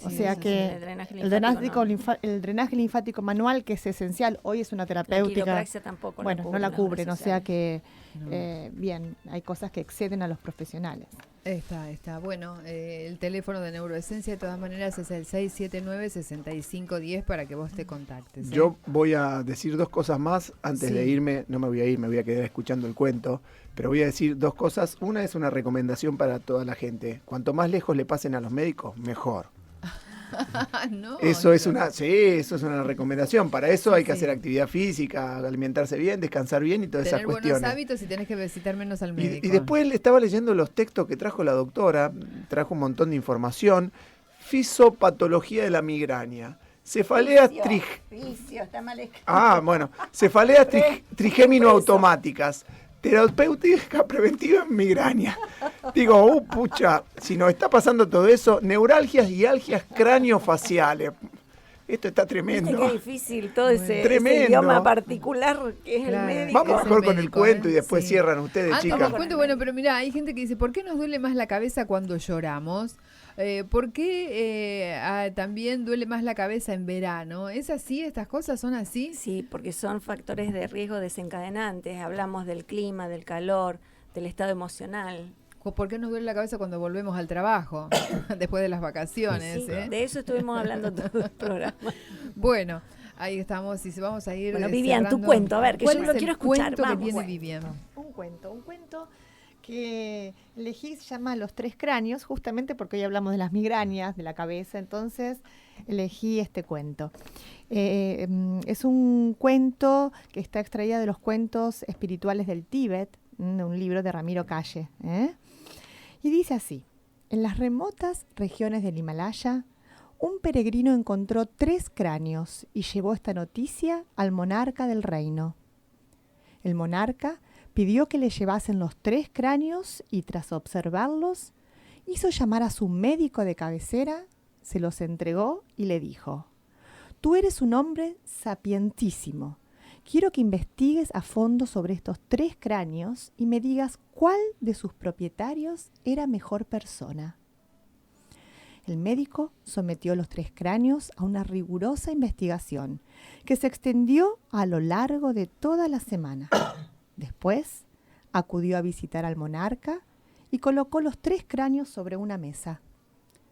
O sea eso que sí, el drenaje el drenaje linfático manual, que es esencial, hoy es una La terapéutica. quiropraxia tampoco Bueno, no la las obras cubren, o sociales. sea que, No. bien, hay cosas que exceden a los profesionales. Está. Bueno, el teléfono de Neuroesencia de todas maneras es el 679-6510 para que vos te contactes. yo voy a decir dos cosas más antes Sí. de irme. No me voy a ir, me voy a quedar escuchando el cuento, pero voy a decir dos cosas. Una es una recomendación para toda la gente: cuanto más lejos le pasen a los médicos, mejor. No, Eso es una recomendación. Para eso hay que hacer actividad física, alimentarse bien, descansar bien y todas esas tener cuestiones. buenos hábitos y tenés que visitar menos al médico. Y después estaba leyendo los textos que trajo la doctora, trajo un montón de información. Fisiopatología de la migraña. Cefaleas cefaleas trigémino-automáticas. Terapéutica preventiva en migraña. Digo, pucha, si nos está pasando todo eso, neuralgias y algias craneofaciales. Esto está tremendo. Viste qué difícil todo ese idioma particular que es el médico. Vamos mejor con el cuento y después cierran ustedes, chicas. Cuento, bueno, pero mira, hay gente que dice, ¿por qué nos duele más la cabeza cuando lloramos? ¿Por qué también duele más la cabeza en verano? ¿Es así? ¿Estas cosas son así? Sí, porque son factores de riesgo desencadenantes. Hablamos del clima, del calor, del estado emocional. ¿Por qué nos duele la cabeza cuando volvemos al trabajo? Después de las vacaciones. Sí, de eso estuvimos hablando todo el programa. Bueno, ahí estamos y vamos a ir. Bueno, Vivian, tu cuento, a ver, que yo lo quiero escuchar. ¿Cuál es el cuento que tiene Vivian? Un cuento que elegí, se llama Los Tres Cráneos, justamente porque hoy hablamos de las migrañas, de la cabeza, entonces elegí este cuento. Es un cuento que está extraído de los cuentos espirituales del Tíbet, de un libro de Ramiro Calle. Y dice así: en las remotas regiones del Himalaya, un peregrino encontró 3 cráneos y llevó esta noticia al monarca del reino. El monarca pidió que le llevasen los 3 cráneos y tras observarlos, hizo llamar a su médico de cabecera, se los entregó y le dijo: tú eres un hombre sapientísimo. Quiero que investigues a fondo sobre estos 3 cráneos y me digas cuál de sus propietarios era mejor persona. El médico sometió los 3 cráneos a una rigurosa investigación que se extendió a lo largo de toda la semana. Después acudió a visitar al monarca y colocó los 3 cráneos sobre una mesa.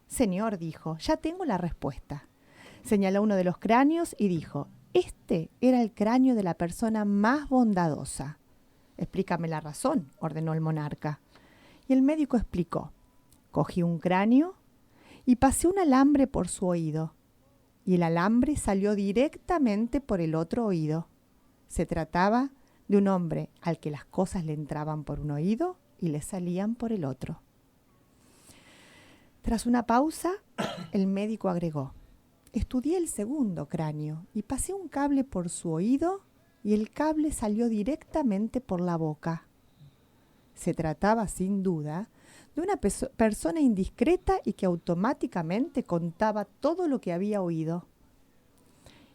Señor, dijo, ya tengo la respuesta. Señaló uno de los cráneos y dijo: este era el cráneo de la persona más bondadosa. Explícame la razón, ordenó el monarca. Y el médico explicó: cogí un cráneo y pasé un alambre por su oído, y el alambre salió directamente por el otro oído. Se trataba de un hombre al que las cosas le entraban por un oído y le salían por el otro. Tras una pausa, el médico agregó: estudié el segundo cráneo y pasé un cable por su oído y el cable salió directamente por la boca. Se trataba, sin duda, de una persona indiscreta y que automáticamente contaba todo lo que había oído.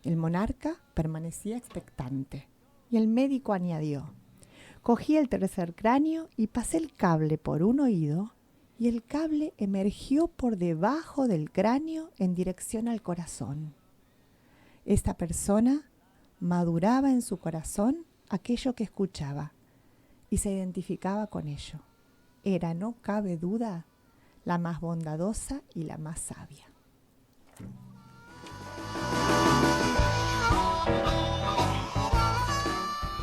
El monarca permanecía expectante y el médico añadió: cogí el tercer cráneo y pasé el cable por un oído y el cable emergió por debajo del cráneo en dirección al corazón. Esta persona maduraba en su corazón aquello que escuchaba y se identificaba con ello. Era, no cabe duda, la más bondadosa y la más sabia.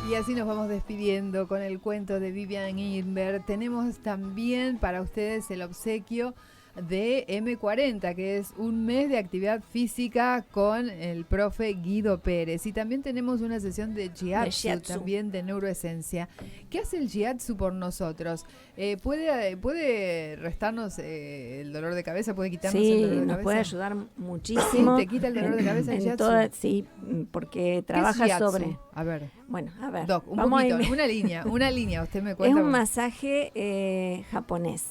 Y así nos vamos despidiendo con el cuento de Vivian Inver. Tenemos también para ustedes el obsequio de M40, que es un mes de actividad física con el profe Guido Pérez. Y también tenemos una sesión de Jiatsu, también de neuroesencia. ¿Qué hace el Jiatsu por nosotros? ¿Puede restarnos el dolor de cabeza? ¿Puede quitarnos el dolor de cabeza? Sí, nos puede ayudar muchísimo. ¿Te quita el dolor de cabeza el Jiatsu? Sí, porque trabaja sobre... A ver. Bueno, a ver. Doc, una línea, usted me cuenta. Es un masaje japonés.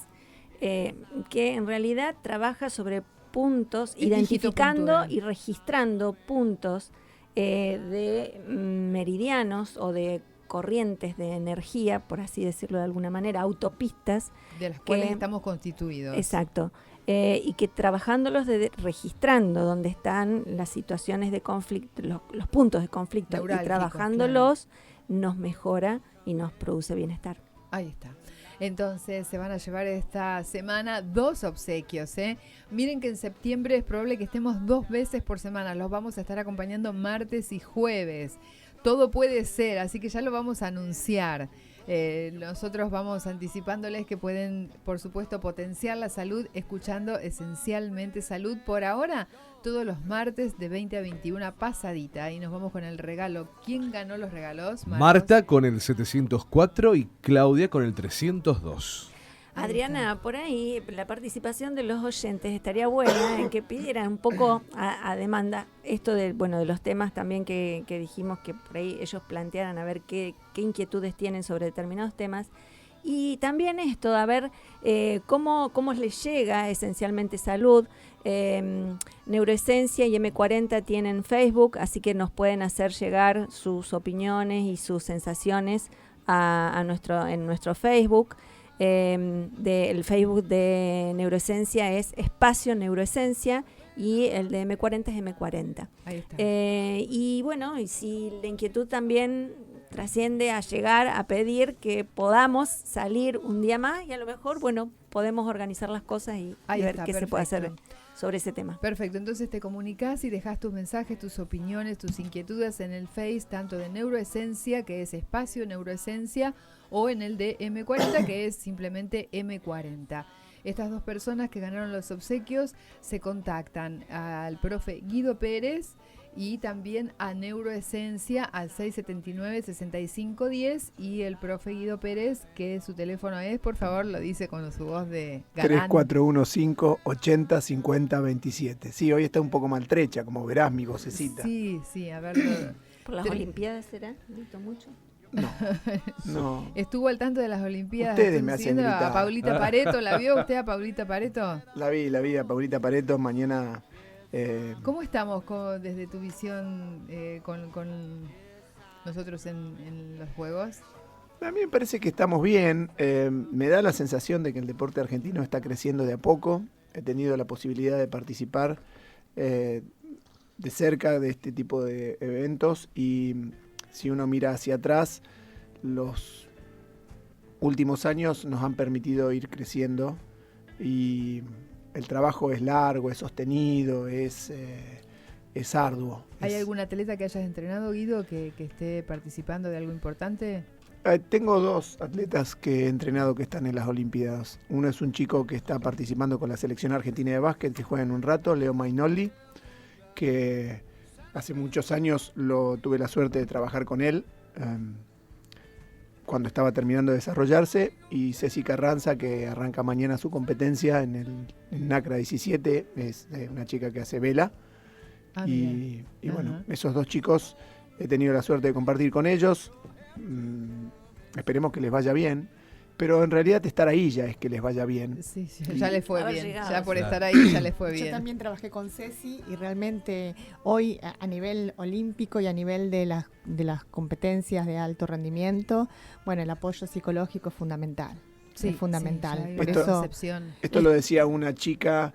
Que en realidad trabaja sobre puntos, identificando y registrando puntos de meridianos o de corrientes de energía, por así decirlo de alguna manera, autopistas. De las cuales estamos constituidos. Exacto. Y que trabajándolos, registrando dónde están las situaciones de conflicto, los puntos de conflicto, y trabajándolos, nos mejora y nos produce bienestar. Ahí está. Entonces se van a llevar esta semana 2 obsequios. Miren que en septiembre es probable que estemos 2 veces por semana. Los vamos a estar acompañando martes y jueves. Todo puede ser, así que ya lo vamos a anunciar. Nosotros vamos anticipándoles que pueden, por supuesto, potenciar la salud escuchando Esencialmente Salud. Por ahora, todos los martes de 20 a 21 pasadita. Y nos vamos con el regalo. ¿Quién ganó los regalos, Marcos? Marta con el 704 y Claudia con el 302. Adriana, por ahí la participación de los oyentes estaría buena en que pidieran un poco a demanda esto de los temas también que dijimos, que por ahí ellos plantearan a ver qué inquietudes tienen sobre determinados temas. Y también esto, a ver cómo les llega Esencialmente Salud. Neuroesencia y M40 tienen Facebook, así que nos pueden hacer llegar sus opiniones y sus sensaciones en nuestro Facebook. El Facebook de Neuroesencia es Espacio Neuroesencia y el de M40 es M40. Ahí está. Y bueno, y si la inquietud también trasciende a llegar a pedir que podamos salir un día más y a lo mejor, podemos organizar las cosas y ver está, qué se puede hacer sobre ese tema. Perfecto, entonces te comunicás y dejás tus mensajes, tus opiniones, tus inquietudes en el Face, tanto de Neuroesencia, que es Espacio Neuroesencia, o en el de M40, que es simplemente M40. Estas dos personas que ganaron los obsequios se contactan al profe Guido Pérez y también a Neuroesencia al 679-6510, y el profe Guido Pérez, que su teléfono es, por favor, lo dice con su voz de galán. 3415-805027. Sí, hoy está un poco maltrecha, como verás, mi vocecita. Sí, a ver. ¿Por las Olimpiadas será? ¿Grito mucho? No. ¿Estuvo al tanto de las Olimpiadas? Ustedes me hacen gritar. A Paulita Pareto, ¿la vio usted a Paulita Pareto? La vi a Paulita Pareto mañana. ¿Cómo estamos desde tu visión con nosotros en los Juegos? A mí me parece que estamos bien. Me da la sensación de que el deporte argentino está creciendo de a poco. He tenido la posibilidad de participar de cerca de este tipo de eventos, y si uno mira hacia atrás, los últimos años nos han permitido ir creciendo, y el trabajo es largo, es sostenido, es arduo. ¿Hay algún atleta que hayas entrenado, Guido, que esté participando de algo importante? Tengo dos atletas que he entrenado que están en las Olimpiadas. Uno es un chico que está participando con la selección argentina de básquet, que juega en un rato, Leo Mainolli, que hace muchos años tuve la suerte de trabajar con él cuando estaba terminando de desarrollarse, y Ceci Carranza, que arranca mañana su competencia en NACRA 17, es una chica que hace vela. Y bueno, esos dos chicos he tenido la suerte de compartir con ellos. Esperemos que les vaya bien, pero en realidad estar ahí ya es que les vaya bien. Sí, ya les fue bien, llegado. ya por estar ahí ya les fue bien. Yo también trabajé con Ceci, y realmente hoy a nivel olímpico y a nivel de las competencias de alto rendimiento, el apoyo psicológico es fundamental. Sí, es fundamental. Sí, por esto lo decía una chica.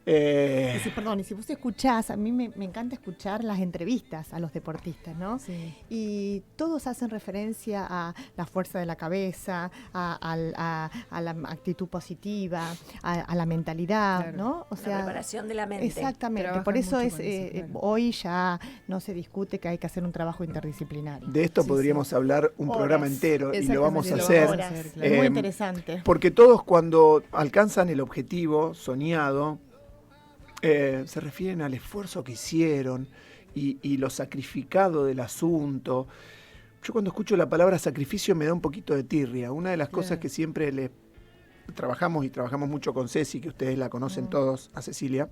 Y si vos escuchás, a mí me encanta escuchar las entrevistas a los deportistas, ¿no? Sí. Y todos hacen referencia a la fuerza de la cabeza, a la actitud positiva, a la mentalidad, claro. ¿no? La preparación de la mente. Exactamente, Trabajan por eso mucho con eso, claro. Hoy ya no se discute que hay que hacer un trabajo interdisciplinario. De esto podríamos hablar un Horas. programa entero, y lo vamos a Exactamente, hacer. claro. Muy interesante. Porque todos, cuando alcanzan el objetivo soñado, se refieren al esfuerzo que hicieron y lo sacrificado del asunto. Yo cuando escucho la palabra sacrificio me da un poquito de tirria. Una de las cosas que siempre trabajamos mucho con Ceci, que ustedes la conocen todos, a Cecilia,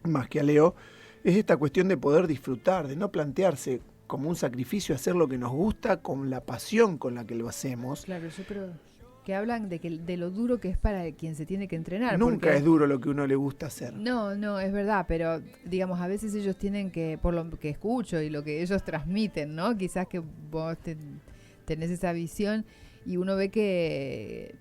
más que a Leo, es esta cuestión de poder disfrutar, de no plantearse como un sacrificio hacer lo que nos gusta con la pasión con la que lo hacemos. Claro, yo creo que hablan de lo duro que es para quien se tiene que entrenar. Nunca es duro lo que uno le gusta hacer. No, es verdad, pero digamos, a veces ellos tienen que, por lo que escucho y lo que ellos transmiten, ¿no? Quizás que vos tenés esa visión y uno ve que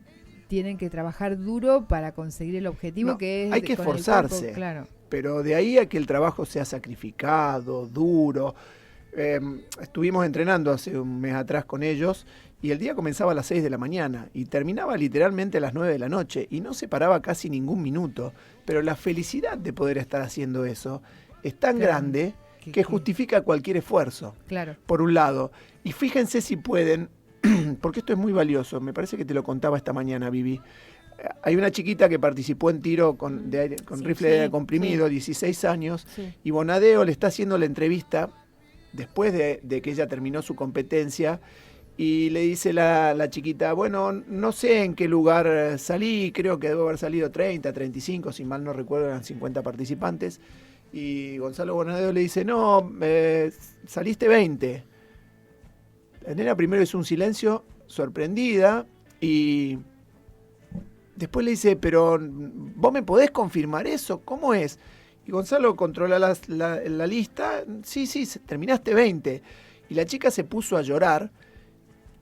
tienen que trabajar duro para conseguir el objetivo, que es... Hay que esforzarse, claro. Pero de ahí a que el trabajo sea sacrificado, duro. Estuvimos entrenando hace un mes atrás con ellos, y el día comenzaba a las 6 de la mañana y terminaba literalmente a las 9 de la noche, y no se paraba casi ningún minuto. Pero la felicidad de poder estar haciendo eso es tan grande que justifica cualquier esfuerzo. Claro. Por un lado. Y fíjense si pueden porque esto es muy valioso. Me parece que te lo contaba esta mañana, Vivi. Hay una chiquita que participó en tiro con rifle de aire comprimido, 16 años, y Bonadeo le está haciendo la entrevista después de que ella terminó su competencia, y le dice la chiquita, bueno, no sé en qué lugar salí, creo que debo haber salido 30, 35, si mal no recuerdo, eran 50 participantes, y Gonzalo Bonadeo le dice, no, saliste 20. La nena primero hizo un silencio, sorprendida, y después le dice, pero ¿vos me podés confirmar eso? ¿Cómo es? Y Gonzalo controla la lista, sí, terminaste 20. Y la chica se puso a llorar,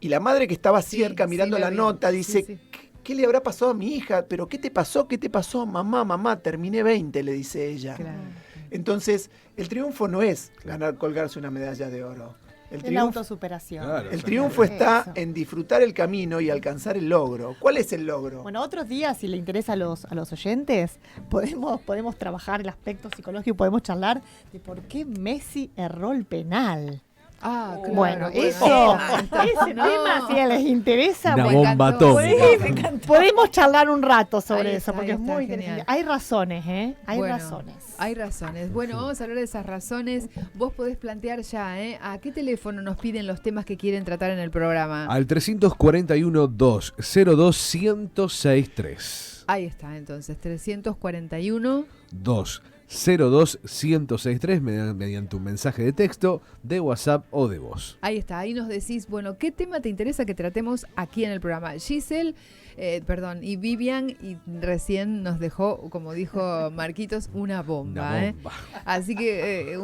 y la madre que estaba cerca mirando la nota dice, ¿qué le habrá pasado a mi hija? ¿Pero qué te pasó? ¿Qué te pasó? Mamá, terminé 20, le dice ella. Claro. Entonces, el triunfo no es colgarse una medalla de oro. La autosuperación. Claro, El triunfo está en disfrutar el camino y alcanzar el logro. ¿Cuál es el logro? Bueno, otros días, si le interesa a los oyentes, podemos trabajar el aspecto psicológico y podemos charlar de por qué Messi erró el penal. Ah, claro. Bueno, ese No. tema, si les interesa, Una Me bomba encantó. atómica. podemos charlar un rato sobre Ahí eso, está, porque ahí es está, muy genial. interesante. Hay razones, ¿eh? Hay Bueno, razones. Hay razones. Bueno, vamos a hablar de esas razones. Vos podés plantear ya, ¿eh? ¿A qué teléfono nos piden los temas que quieren tratar en el programa? Al 341-202-1063. Ahí está, entonces, 341. 202-1063 mediante un mensaje de texto, de WhatsApp o de voz. Ahí está, ahí nos decís, bueno, ¿qué tema te interesa que tratemos aquí en el programa? Giselle, y Vivian, y recién nos dejó, como dijo Marquitos, una bomba. Una bomba. Así que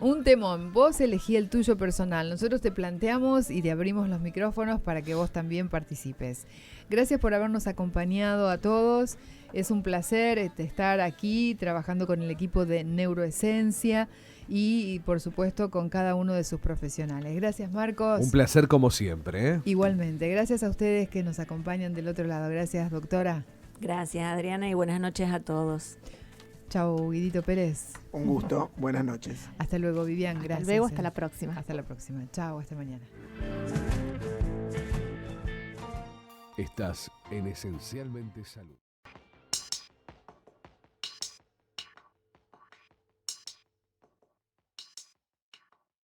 un temón, vos elegí el tuyo personal, nosotros te planteamos y te abrimos los micrófonos para que vos también participes. Gracias por habernos acompañado a todos. Es un placer estar aquí trabajando con el equipo de Neuroesencia y, por supuesto, con cada uno de sus profesionales. Gracias, Marcos. Un placer como siempre, ¿eh? Igualmente. Gracias a ustedes que nos acompañan del otro lado. Gracias, doctora. Gracias, Adriana, y buenas noches a todos. Chau, Guidito Pérez. Un gusto, buenas noches. Hasta luego, Vivian. Gracias. Hasta luego, hasta la próxima. Hasta la próxima. Chau, hasta mañana. Estás en Esencialmente Salud.